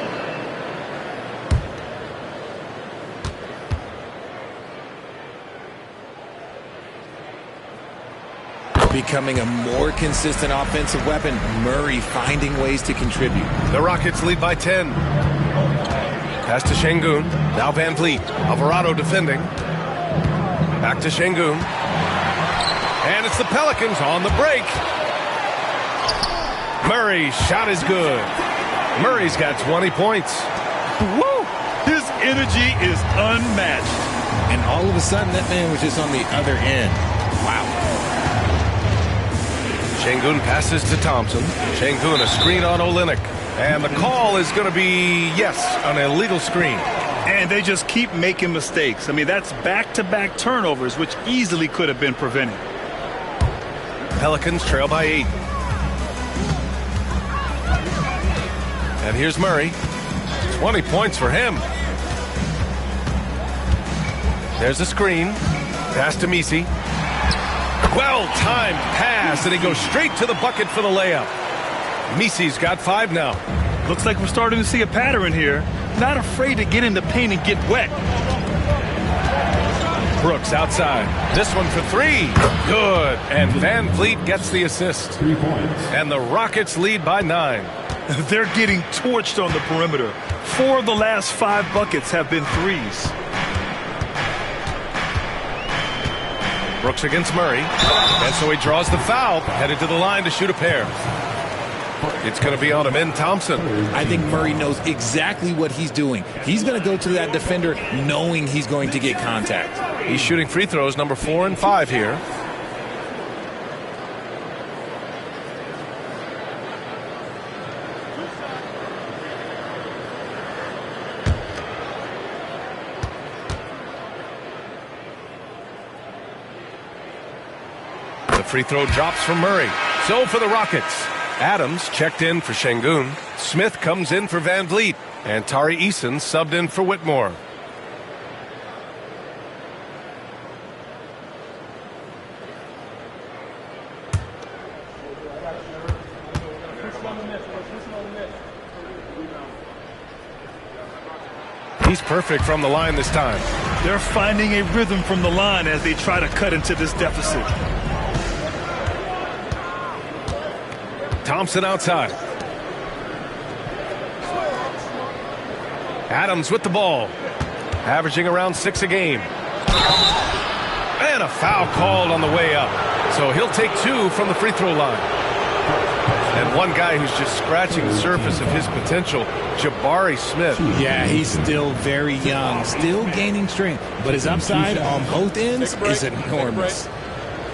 Becoming a more consistent offensive weapon, Murray finding ways to contribute. The Rockets lead by 10. Pass to Şengün. Now VanVleet. Alvarado defending. Back to Şengün. And it's the Pelicans on the break. Murray's shot is good. Murray's got 20 points. Woo! His energy is unmatched. And all of a sudden, that man was just on the other end. Wow. Şengün passes to Thompson. Şengün a screen on Olynyk. And the call is going to be, yes, an illegal screen. And they just keep making mistakes. I mean, that's back-to-back turnovers, which easily could have been prevented. Pelicans trail by 8. And here's Murray. 20 points for him. There's a screen. Pass to Misi. Well-timed pass, and he goes straight to the bucket for the layup. Misi's got 5 now. Looks like we're starting to see a pattern here. Not afraid to get in the paint and get wet. Brooks outside. This one for 3. Good. And Van Vliet gets the assist. 3 points. And the Rockets lead by 9. They're getting torched on the perimeter. 4 of the last 5 buckets have been threes. Brooks against Murray. And so he draws the foul, headed to the line to shoot a pair. It's going to be on Amen Thompson. I think Murray knows exactly what he's doing. He's going to go to that defender knowing he's going to get contact. He's shooting free throws number 4 and 5 here. The free throw drops from Murray. So for the Rockets, Adams checked in for Şengün. Smith comes in for Van Vliet. And Tari Eason subbed in for Whitmore. He's perfect from the line this time. They're finding a rhythm from the line as they try to cut into this deficit. Thompson outside. Adams with the ball. Averaging around 6 a game. And a foul called on the way up. So he'll take 2 from the free throw line. And one guy who's just scratching the surface of his potential, Jabari Smith. Yeah, he's still very young, still gaining strength. But his upside on both ends is enormous.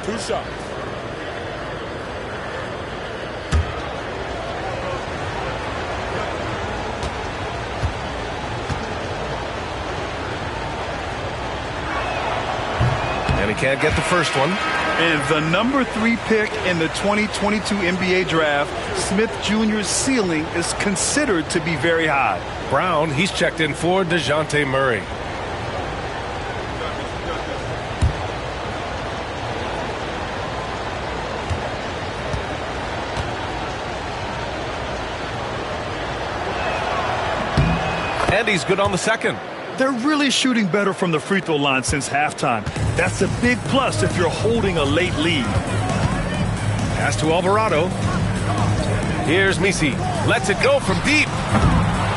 2 shots. And he can't get the first one. And the number 3 pick in the 2022 NBA draft, Smith Jr.'s ceiling is considered to be very high. Brown, he's checked in for DeJounte Murray. And he's good on the second. They're really shooting better from the free throw line since halftime. That's a big plus if you're holding a late lead. Pass to Alvarado. Here's Misi. Lets it go from deep.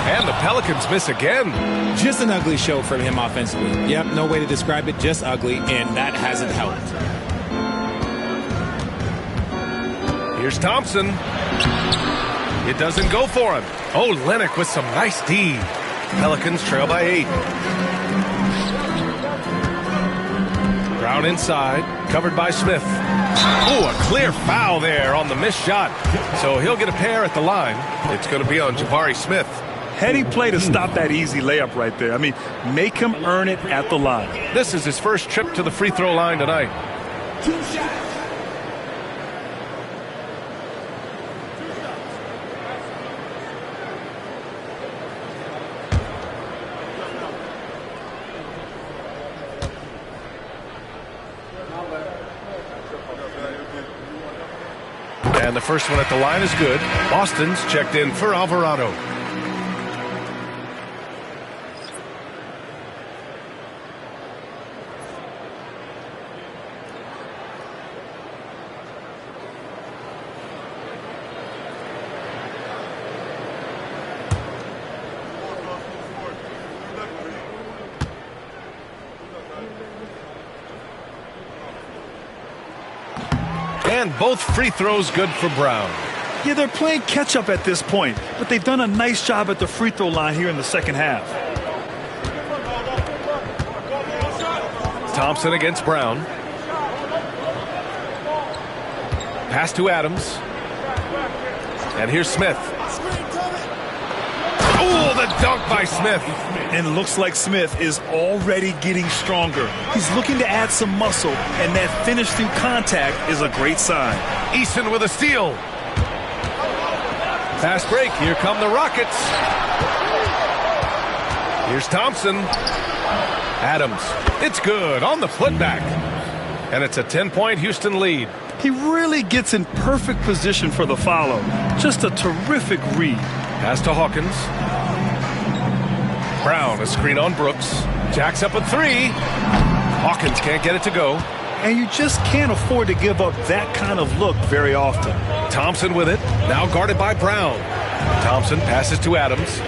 And the Pelicans miss again. Just an ugly show from him offensively. Yep, no way to describe it, just ugly, and that hasn't helped. Here's Thompson. It doesn't go for him. Oh, Lennox with some nice D. Pelicans trail by 8. Brown inside, covered by Smith. Ooh, a clear foul there on the missed shot. So he'll get a pair at the line. It's going to be on Jabari Smith. Heady play to stop that easy layup right there. I mean, make him earn it at the line. This is his first trip to the free throw line tonight. 2 shots. And the first one at the line is good. Boston's checked in for Alvarado. And both free throws good for Brown. Yeah, they're playing catch-up at this point, but they've done a nice job at the free throw line here in the second half. Thompson against Brown. Pass to Adams. And here's Smith. Oh, the dunk by Smith. And it looks like Smith is already getting stronger. He's looking to add some muscle, and that finish through contact is a great sign. Eason with a steal. Fast break. Here come the Rockets. Here's Thompson. Adams. It's good on the putback. And it's a 10-point Houston lead. He really gets in perfect position for the follow. Just a terrific read. Pass to Hawkins. Brown, a screen on Brooks. Jacks up a three. Hawkins can't get it to go. And you just can't afford to give up that kind of look very often. Thompson with it. Now guarded by Brown. Thompson passes to Adams.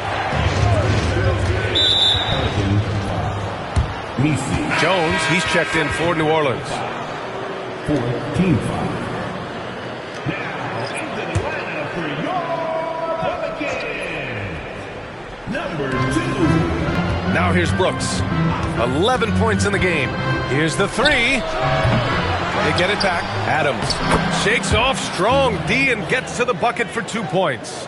Jones, he's checked in for New Orleans. 14 foul. Now into the lineup for your Pelicans, number 2. Now here's Brooks. 11 points in the game. Here's the three. They get it back. Adams shakes off strong D and gets to the bucket for 2 points.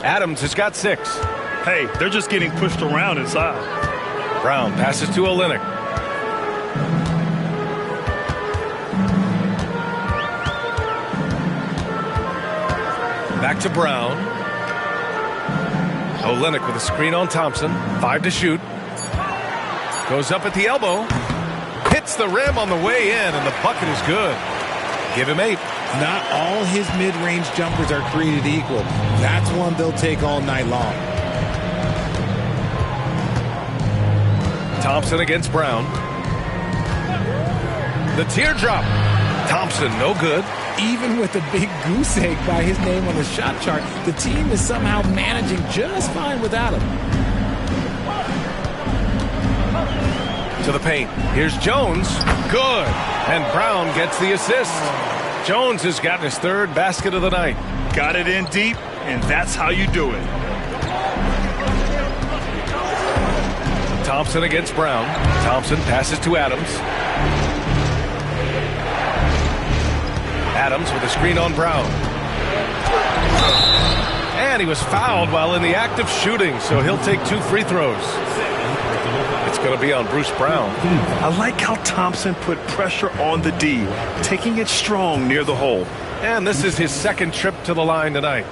Adams has got 6. Hey, they're just getting pushed around inside. Brown passes to Olynyk. Back to Brown. Olynyk with a screen on Thompson. 5 to shoot. Goes up at the elbow. Hits the rim on the way in, and the bucket is good. Give him 8. Not all his mid-range jumpers are created equal. That's one they'll take all night long. Thompson against Brown. The teardrop. Thompson, no good. Even with a big goose egg by his name on the shot chart, the team is somehow managing just fine without him. To the paint. Here's Jones. Good. And Brown gets the assist. Jones has gotten his 3rd basket of the night. Got it in deep, and that's how you do it. Thompson against Brown. Thompson passes to Adams. Adams with a screen on Brown. And he was fouled while in the act of shooting, so he'll take 2 free throws. It's going to be on Bruce Brown. I like how Thompson put pressure on the D, taking it strong near the hole. And this is his 2nd trip to the line tonight.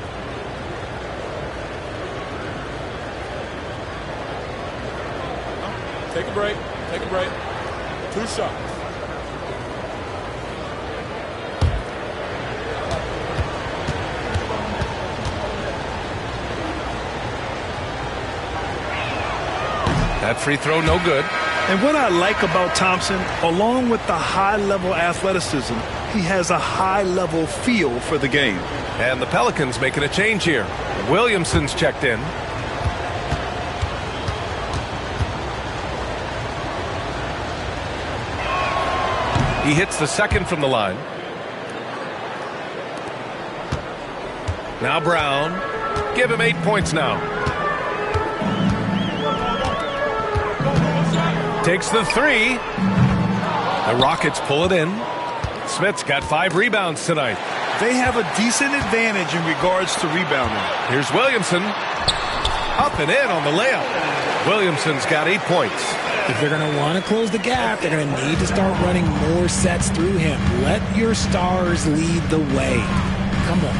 Take a break. Take a break. 2 shots. That free throw, no good. And what I like about Thompson, along with the high-level athleticism, he has a high-level feel for the game. And the Pelicans making a change here. Williamson's checked in. He hits the 2nd from the line. Now Brown. Give him 8 points now. Takes the 3. The Rockets pull it in. Smith's got 5 rebounds tonight. They have a decent advantage in regards to rebounding. Here's Williamson. Up and in on the layup. Williamson's got 8 points. If they're going to want to close the gap, they're going to need to start running more sets through him. Let your stars lead the way. Come on.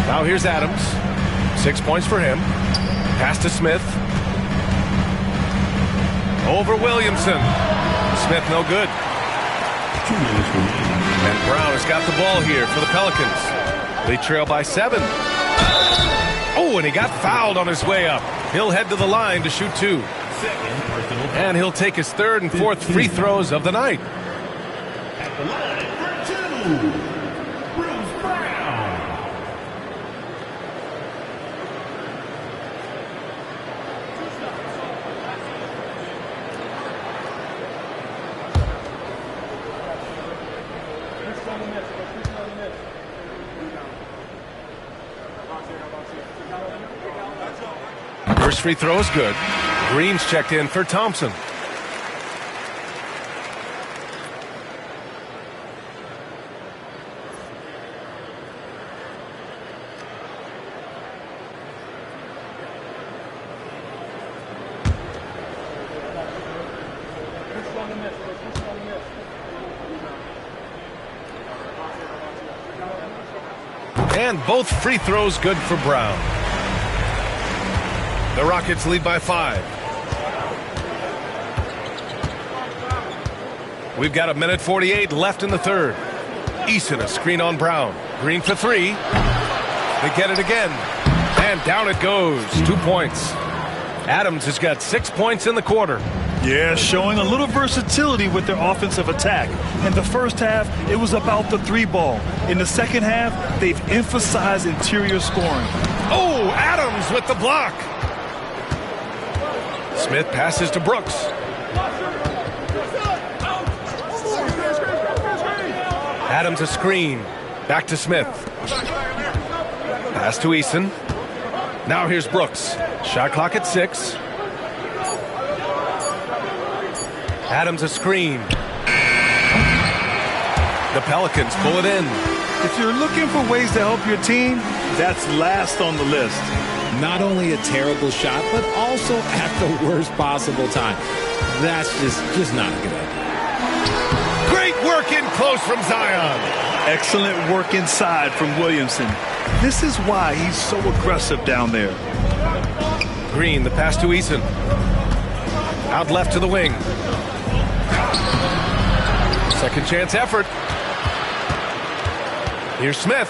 Now here's Adams. 6 points for him. Pass to Smith. Over Williamson. Smith no good. 2 minutes remaining. And Brown has got the ball here for the Pelicans. They trail by 7. Oh, and he got fouled on his way up. He'll head to the line to shoot 2. And he'll take his 3rd and 4th free throws of the night. At the line for 2, Bruce Brown. First free throw is good. Green's checked in for Thompson. And both free throws good for Brown. The Rockets lead by 5. We've got 1:48 left in the third. Eason, a screen on Brown. Green for three. They get it again. And down it goes. 2 points. Adams has got 6 points in the quarter. Yeah, showing a little versatility with their offensive attack. In the first half, it was about the three ball. In the second half, they've emphasized interior scoring. Oh, Adams with the block. Smith passes to Brooks. Adams a screen. Back to Smith. Pass to Eason. Now here's Brooks. Shot clock at 6. Adams a screen. The Pelicans pull it in. If you're looking for ways to help your team, that's last on the list. Not only a terrible shot, but also at the worst possible time. That's just not a good idea. Great work in close from Zion. Excellent work inside from Williamson. This is why he's so aggressive down there. Green, the pass to Eason. Out left to the wing. Second chance effort. Here's Smith.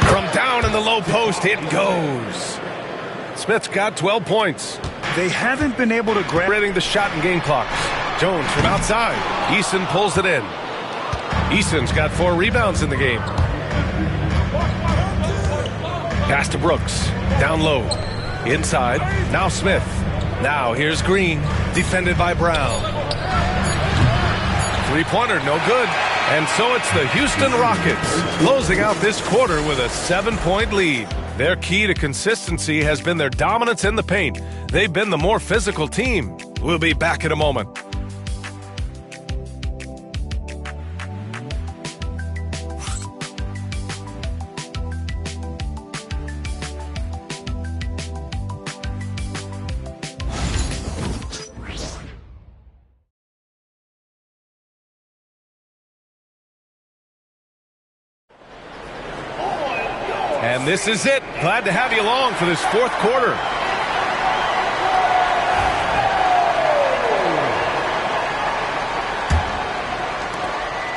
From down in the low post, it goes. Smith's got 12 points. They haven't been able to grab the shot and game clocks. Jones from outside. Eason pulls it in. Eason's got 4 rebounds in the game. Pass to Brooks. Down low. Inside. Now Smith. Now here's Green. Defended by Brown. Three-pointer, no good. And so it's the Houston Rockets closing out this quarter with a 7-point lead. Their key to consistency has been their dominance in the paint. They've been the more physical team. We'll be back in a moment. And this is it. Glad to have you along for this fourth quarter.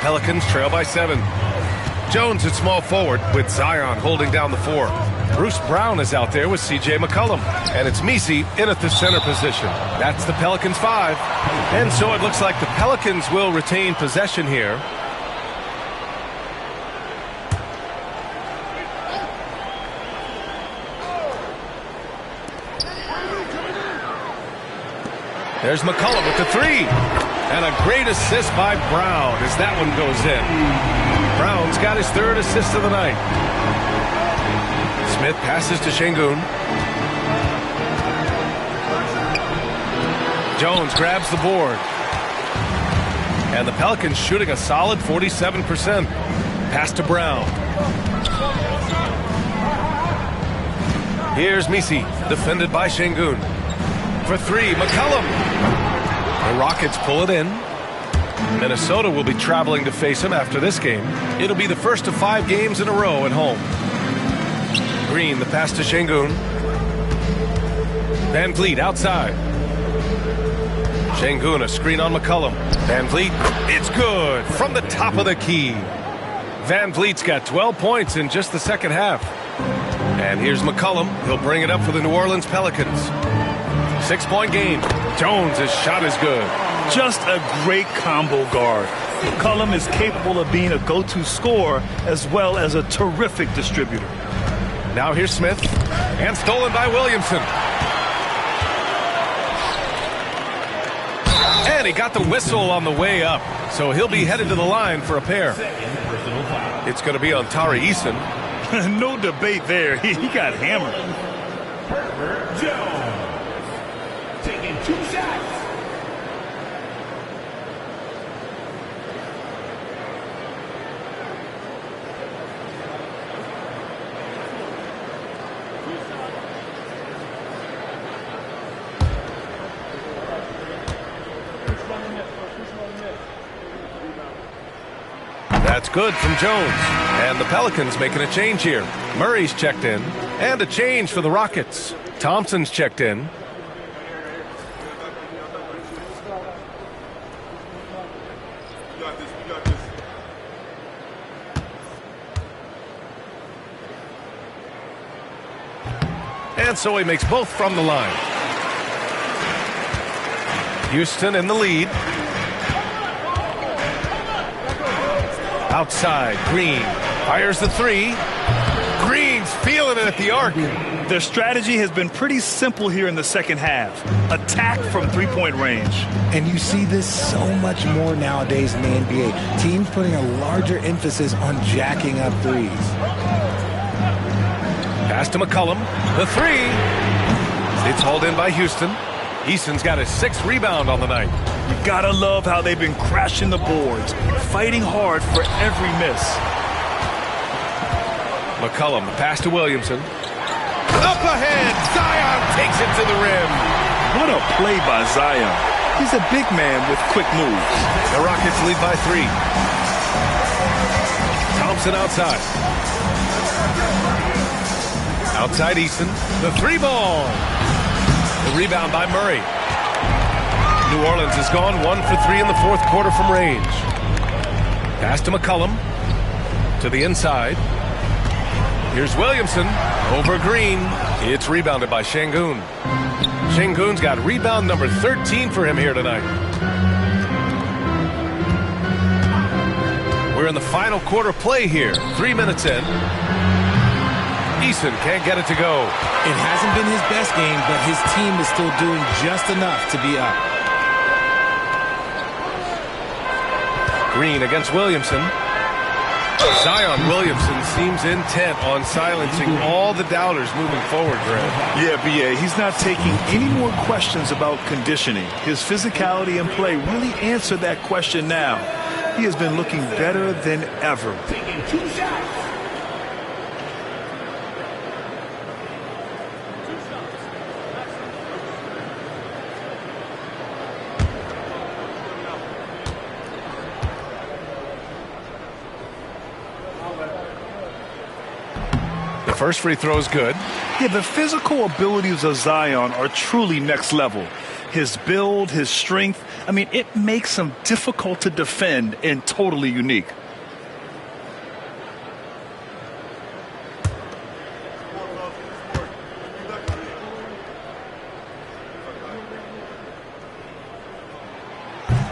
Pelicans trail by 7. Jones at small forward with Zion holding down the 4. Bruce Brown is out there with C.J. McCollum. And it's Messi in at the center position. That's the Pelicans 5. And so it looks like the Pelicans will retain possession here. There's McCollum with the 3. And a great assist by Brown as that one goes in. Brown's got his 3rd assist of the night. Smith passes to Şengün. Jones grabs the board. And the Pelicans shooting a solid 47%. Pass to Brown. Here's Messi, defended by Şengün. For 3, McCollum. The Rockets pull it in. Minnesota will be traveling to face him after this game. It'll be the first of 5 games in a row at home. Green, the pass to Şengün. Van Vliet outside. Şengün, a screen on McCollum. Van Vliet, it's good from the top of the key. Van Vliet's got 12 points in just the second half. And here's McCollum. He'll bring it up for the New Orleans Pelicans. 6-point game. Jones' shot is good. Just a great combo guard. McCollum is capable of being a go-to scorer as well as a terrific distributor. Now here's Smith. And stolen by Williamson. And he got the whistle on the way up. So he'll be headed to the line for a pair. It's going to be on Tari Eason. No debate there. He got hammered. Jones taking 2 shots. That's good from Jones. And the Pelicans making a change here. Murray's checked in. And a change for the Rockets. Thompson's checked in. And so he makes both from the line. Houston in the lead. Outside, Green fires the three. Green's feeling it at the arc. Their strategy has been pretty simple here in the second half. Attack from three-point range. And you see this so much more nowadays in the NBA. Teams putting a larger emphasis on jacking up threes. Pass to McCollum. The three. It's hauled in by Houston. Easton's got his 6th rebound on the night. You gotta love how they've been crashing the boards, fighting hard for every miss. McCollum, pass to Williamson. Up ahead, Zion takes it to the rim. What a play by Zion. He's a big man with quick moves. The Rockets lead by 3. Thompson outside. Outside Easton, the 3 ball. The rebound by Murray. New Orleans has gone 1 for 3 in the 4th quarter from range. Pass to McCollum. To the inside. Here's Williamson over Green. It's rebounded by Şengün. Şengün's got rebound number 13 for him here tonight. We're in the final quarter play here. 3 minutes in. Easton can't get it to go. It hasn't been his best game, but his team is still doing just enough to be up. Green against Williamson. Zion Williamson seems intent on silencing all the doubters moving forward, Greg. Yeah, B.A., he's not taking any more questions about conditioning. His physicality and play really answer that question now. He has been looking better than ever. Taking 2 shots. First free throw is good. Yeah, the physical abilities of Zion are truly next level. His build, his strength, I mean, it makes him difficult to defend and totally unique.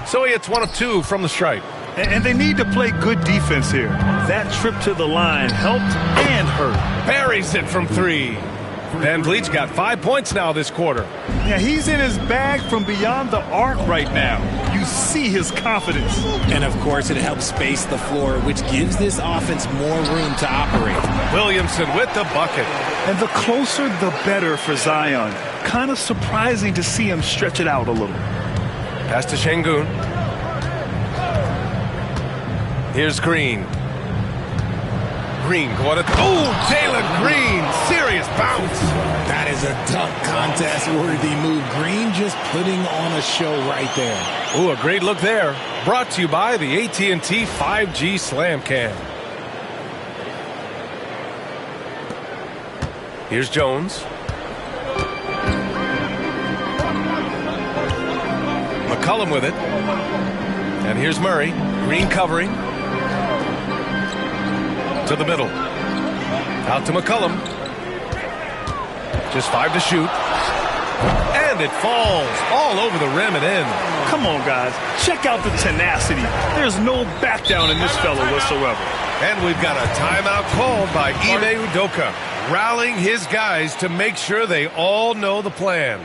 So he hits 1 of 2 from the stripe. And they need to play good defense here. That trip to the line helped and hurt. Buries it from 3. Van Vliet's got 5 points now this quarter. Yeah, he's in his bag from beyond the arc right now. You see his confidence. And, of course, it helps space the floor, which gives this offense more room to operate. Williamson with the bucket. And the closer, the better for Zion. Kind of surprising to see him stretch it out a little. Pass to Şengün. Here's Green. Green going to... Oh, Jalen Green. Serious bounce. That is a dunk contest-worthy move. Green just putting on a show right there. Ooh, a great look there. Brought to you by the AT&T 5G Slam Cam. Here's Jones. McCollum with it. And here's Murray. Green covering. To the middle. Out to McCollum. Just 5 to shoot. And it falls all over the rim and in. Come on, guys. Check out the tenacity. There's no back down in this fellow whatsoever. And we've got a timeout called by Ime Udoka, rallying his guys to make sure they all know the plan.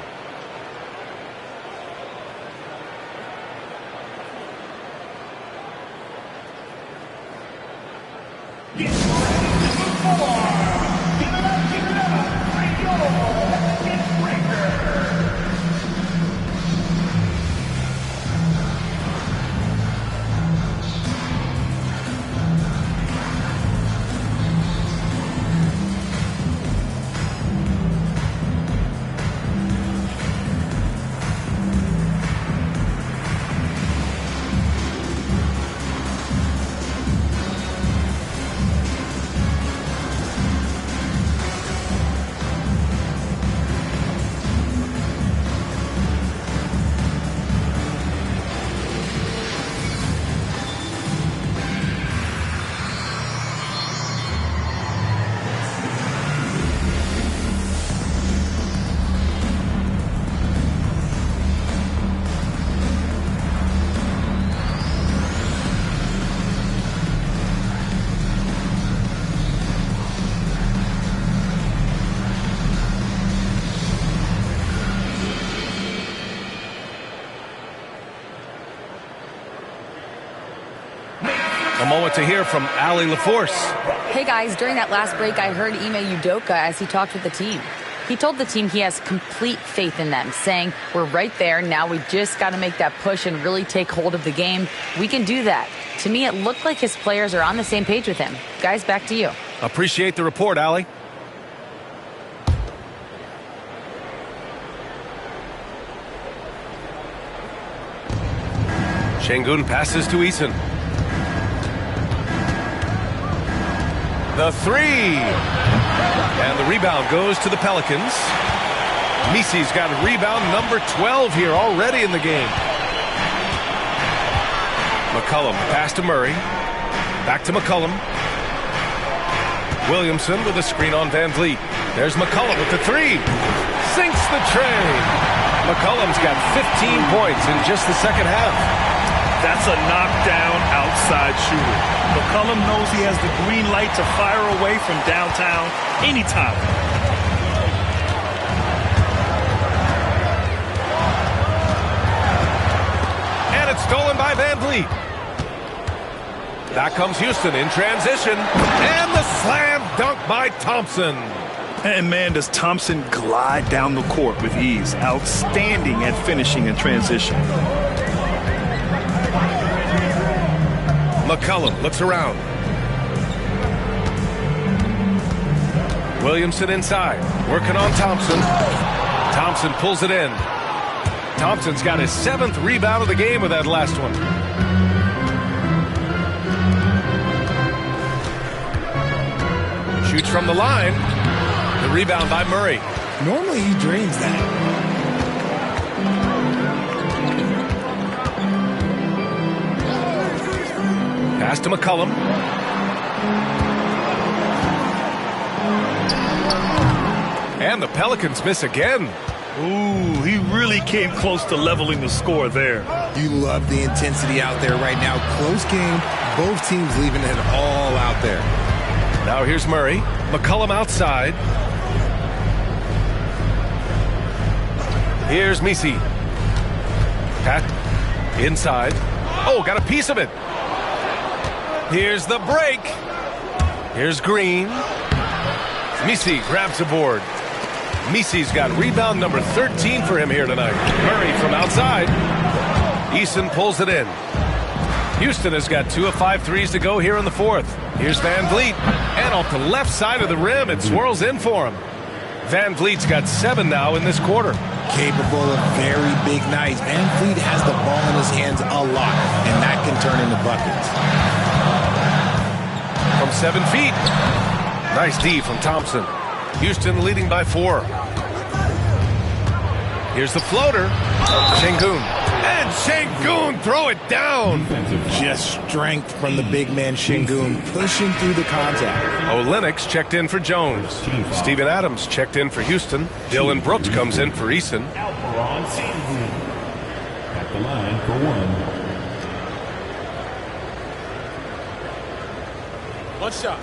A moment to hear from Allie LaForce. Hey guys, during that last break, I heard Ime Udoka as he talked with the team. He told the team he has complete faith in them, saying, we're right there. Now we just got to make that push and really take hold of the game. We can do that. To me, it looked like his players are on the same page with him. Guys, back to you. Appreciate the report, Allie. Sengun passes to Eason. The three. And the rebound goes to the Pelicans. Misi's got rebound number 12 here already in the game. McCollum pass to Murray. Back to McCollum. Williamson with a screen on Van Vliet. There's McCollum with the three. Sinks the tray. McCollum's got 15 points in just the second half. That's a knockdown outside shooter. McCollum knows he has the green light to fire away from downtown anytime. And it's stolen by Van Vliet. Back comes Houston in transition. And the slam dunk by Thompson. And man, does Thompson glide down the court with ease. Outstanding at finishing in transition. McCollum looks around. Williamson inside, working on Thompson. Thompson pulls it in. Thompson's got his 7th rebound of the game with that last one. Shoots from the line. The rebound by Murray. Normally he drains that. Pass to McCollum. And the Pelicans miss again. Ooh, he really came close to leveling the score there. You love the intensity out there right now. Close game. Both teams leaving it all out there. Now here's Murray. McCollum outside. Here's Misi. Pat inside. Oh, got a piece of it. Here's the break. Here's Green. Misi grabs the board. Misi's got rebound number 13 for him here tonight. Murray from outside. Eason pulls it in. Houston has got 2 of 5 threes to go here in the 4th. Here's Van Vliet. And off the left side of the rim, it swirls in for him. Van Vliet's got 7 now in this quarter. Capable of very big nights. Van Vliet has the ball in his hands a lot, and that can turn into buckets. From 7 feet. Nice D from Thompson. Houston leading by 4. Here's the floater. Sengun. And Sengun throw it down. Just strength from the big man Sengun, pushing through the contact. Olynyk checked in for Jones. Steven Adams checked in for Houston. Dylan Brooks comes in for Eason. Alperon Sengun at the line for 1. One shot.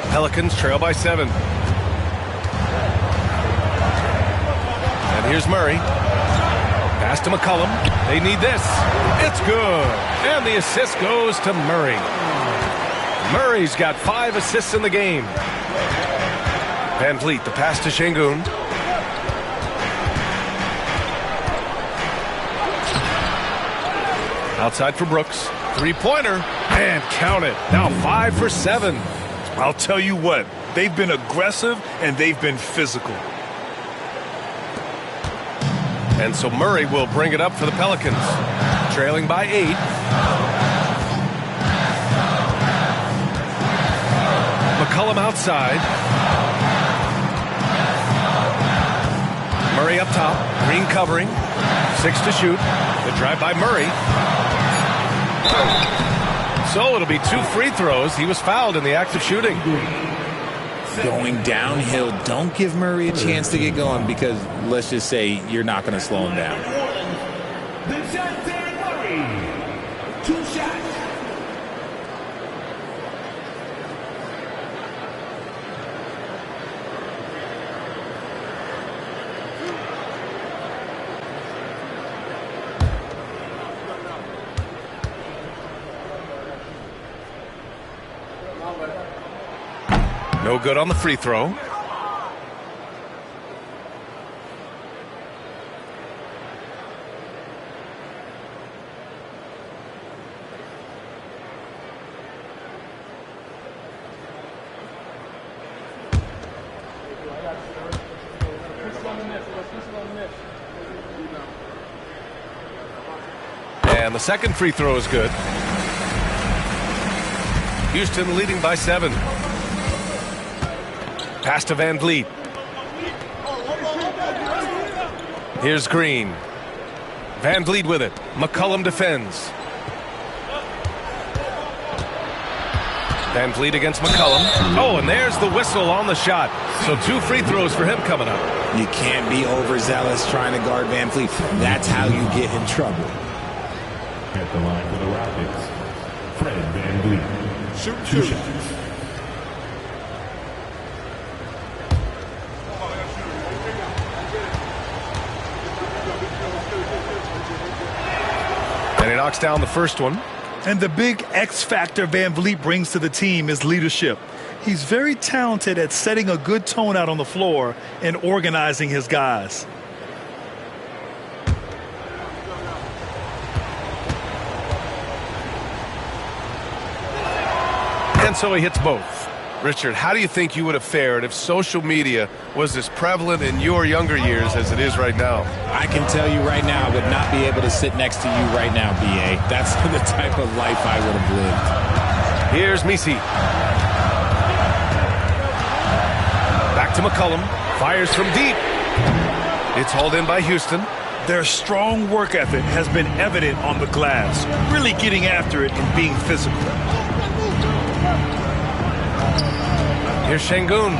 Pelicans trail by 7. And here's Murray. Pass to McCollum. They need this. It's good. And the assist goes to Murray. Murray's got 5 assists in the game. Van Vliet, the pass to Sengun. Outside for Brooks. 3-pointer. And count it. Now 5 for 7. I'll tell you what, they've been aggressive and they've been physical. And so Murray will bring it up for the Pelicans. Trailing by 8. McCollum outside. Murray up top. Green covering. 6 to shoot. The drive by Murray. So it'll be 2 free throws. He was fouled in the act of shooting. Going downhill. Don't give Murray a chance to get going because let's just say you're not going to slow him down. DeJounte Murray. 2 shots. No good on the free throw. And the second free throw is good. Houston leading by 7. Pass to Van Vliet. Here's Green. Van Vliet with it. McCollum defends. Van Vliet against McCollum. Oh, and there's the whistle on the shot. So 2 free throws for him coming up. You can't be overzealous trying to guard Van Vliet. That's how you get in trouble. At the line for the Rockets, Fred Van Vliet. Shoot 2 shots. And he knocks down the first one. And the big X factor Van Vliet brings to the team is leadership. He's very talented at setting a good tone out on the floor and organizing his guys. And so he hits both. Richard, how do you think you would have fared if social media was as prevalent in your younger years as it is right now? I can tell you right now, I would not be able to sit next to you right now, B.A. That's the type of life I would have lived. Here's Messi. Back to McCollum. Fires from deep. It's hauled in by Houston. Their strong work ethic has been evident on the glass, really getting after it and being physical. Here's Şengün.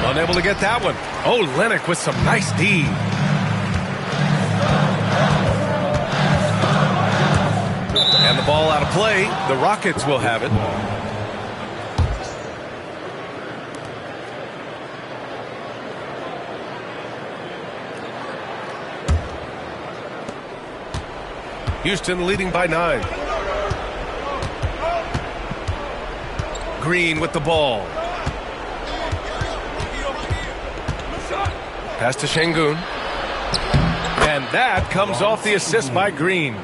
Unable to get that one. Oh, Olynyk with some nice D. And the ball out of play. The Rockets will have it. Houston leading by 9. Green with the ball. Pass to Şengün. And that comes off the assist by Green.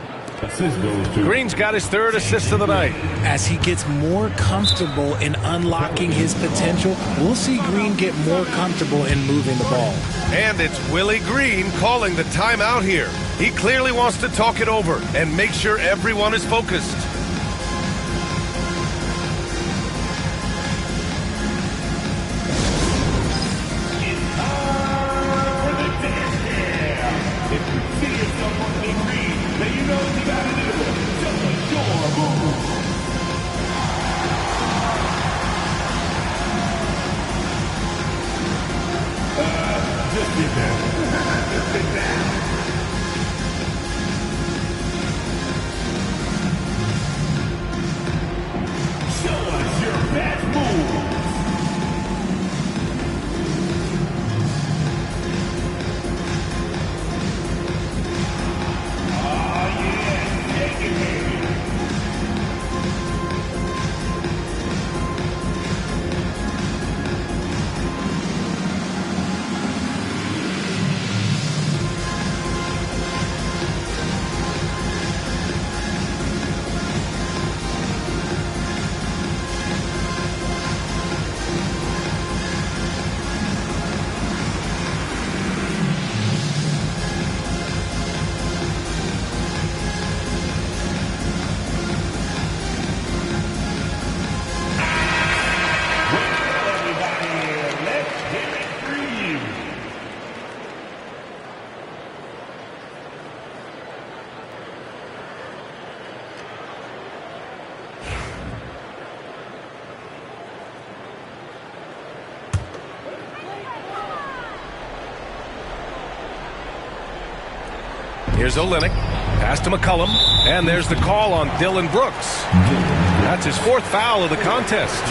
Green's got his 3rd assist of the night. As he gets more comfortable in unlocking his potential, we'll see Green get more comfortable in moving the ball. And it's Willie Green calling the timeout here. He clearly wants to talk it over and make sure everyone is focused. Here's Olynyk. Pass to McCollum. And there's the call on Dylan Brooks. That's his 4th foul of the contest.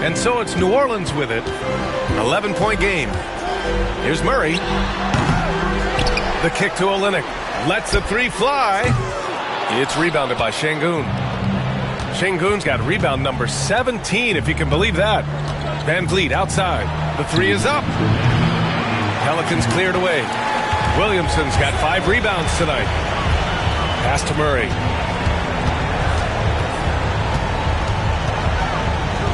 And so it's New Orleans with it. 11-point game. Here's Murray. The kick to Olynyk. Lets the 3 fly. It's rebounded by Şengün. Şengün's got rebound number 17, if you can believe that. Van Vliet outside. The 3 is up. Pelicans cleared away. Williamson's got 5 rebounds tonight. Pass to Murray.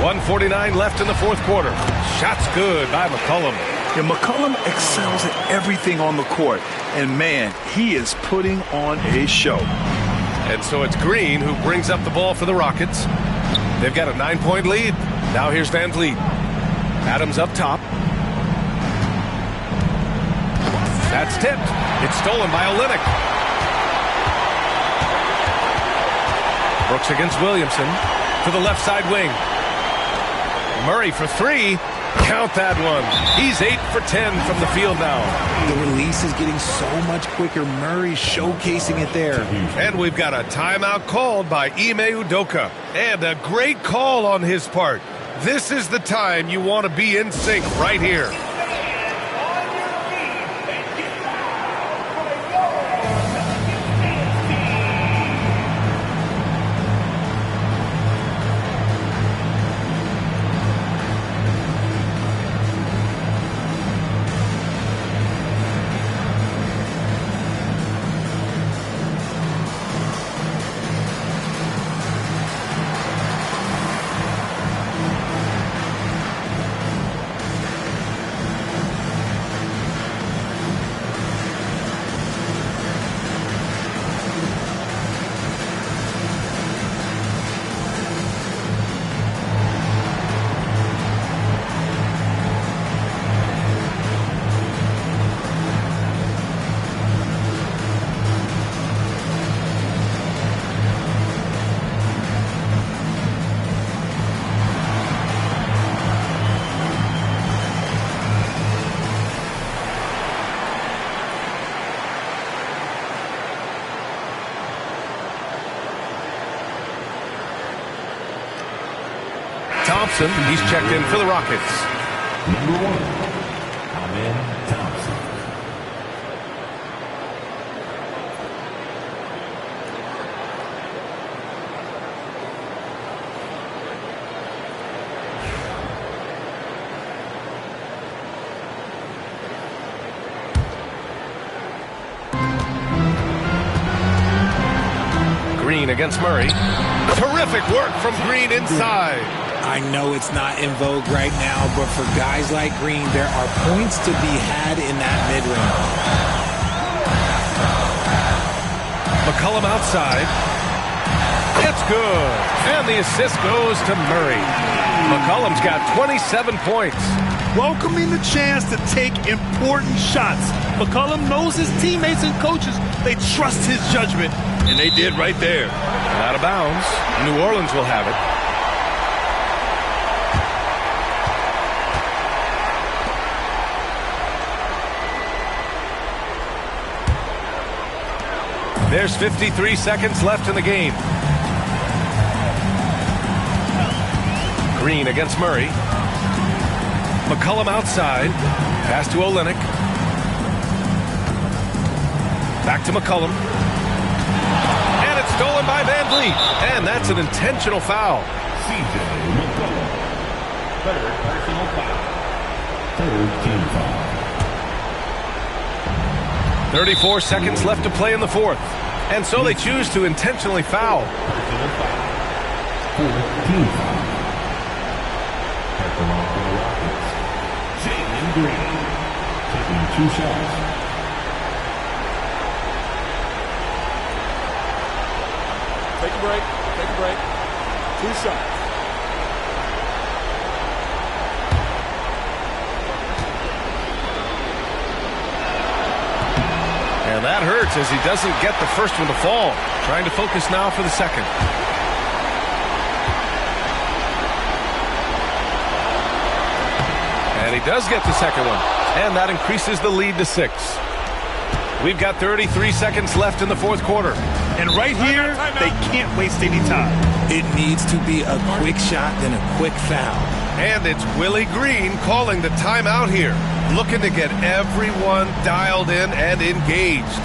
1:49 left in the 4th quarter. Shot's good by McCollum. Yeah, McCollum excels at everything on the court. And, man, he is putting on a show. And so it's Green who brings up the ball for the Rockets. They've got a 9-point lead. Now here's Van Vliet. Adams up top. That's tipped. It's stolen by Olynyk. Brooks against Williamson to the left side wing. Murray for 3. Count that one. He's 8 for 10 from the field now. The release is getting so much quicker. Murray showcasing it there. And we've got a timeout called by Ime Udoka. And a great call on his part. This is the time you want to be in sync right here. Thompson, he's checked in for the Rockets. Number 1, Amen Thompson. Green against Murray. Terrific work from Green inside. I know it's not in vogue right now, but for guys like Green, there are points to be had in that mid-range. McCollum outside. It's good. And the assist goes to Murray. McCollum's got 27 points. Welcoming the chance to take important shots. McCollum knows his teammates and coaches. They trust his judgment, and they did right there. Out of bounds. New Orleans will have it. There's 53 seconds left in the game. Green against Murray. McCollum outside. Pass to Olynyk. Back to McCollum. And it's stolen by Van Vliet. And that's an intentional foul. CJ McCollum. Third personal foul. Third team foul. 34 seconds left to play in the 4th. And so they choose to intentionally foul. Personal foul. Fourth team foul. At the line for the Rockets, Jalen Green taking 2 shots. Take a break. Take a break. 2 shots. And that hurts as he doesn't get the first one to fall. Trying to focus now for the second. And he does get the second one, and that increases the lead to 6. We've got 33 seconds left in the fourth quarter. And right here, they can't waste any time. It needs to be a quick shot, then a quick foul. And it's Willie Green calling the timeout here, looking to get everyone dialed in and engaged.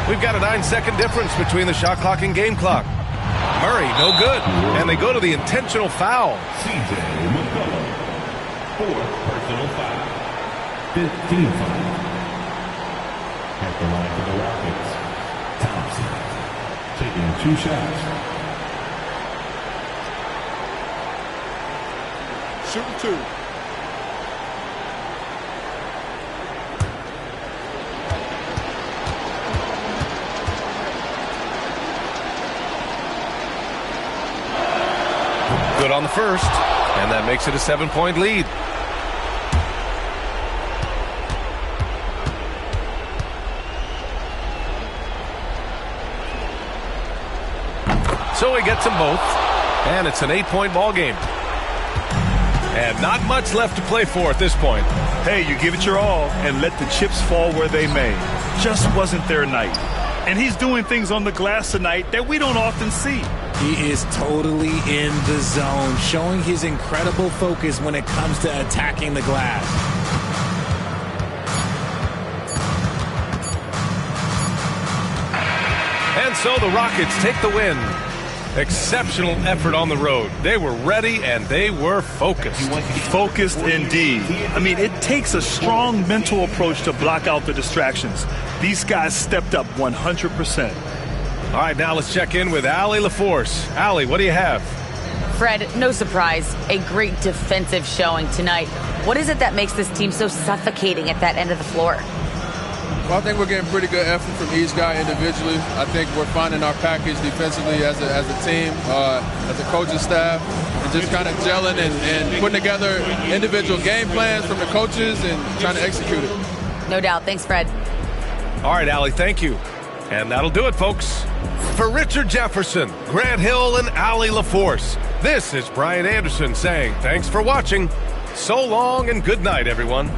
We've got a 9-second difference between the shot clock and game clock. Murray, no good. And they go to the intentional foul. C.J. McCollum. 4th personal foul. 15 foul. At the line for the Rockets, Thompson taking 2 shots. Shooting 2. Good on the first, and that makes it a 7-point lead. So he gets them both, and it's an 8-point ball game. And not much left to play for at this point. Hey, you give it your all and let the chips fall where they may. Just wasn't their night. And he's doing things on the glass tonight that we don't often see. He is totally in the zone, showing his incredible focus when it comes to attacking the glass. And so the Rockets take the win. Exceptional effort on the road. They were ready and they were focused. Focused indeed. I mean, it takes a strong mental approach to block out the distractions. These guys stepped up 100%. All right, now let's check in with Allie LaForce. Allie, what do you have? Fred, no surprise, a great defensive showing tonight. What is it that makes this team so suffocating at that end of the floor? Well, I think we're getting pretty good effort from each guy individually. I think we're finding our package defensively as a team, as a coaching staff, and just kind of gelling and putting together individual game plans from the coaches and trying to execute it. No doubt. Thanks, Fred. All right, Allie, thank you. And that'll do it, folks. For Richard Jefferson, Grant Hill, and Allie LaForce, this is Brian Anderson saying thanks for watching. So long and good night, everyone.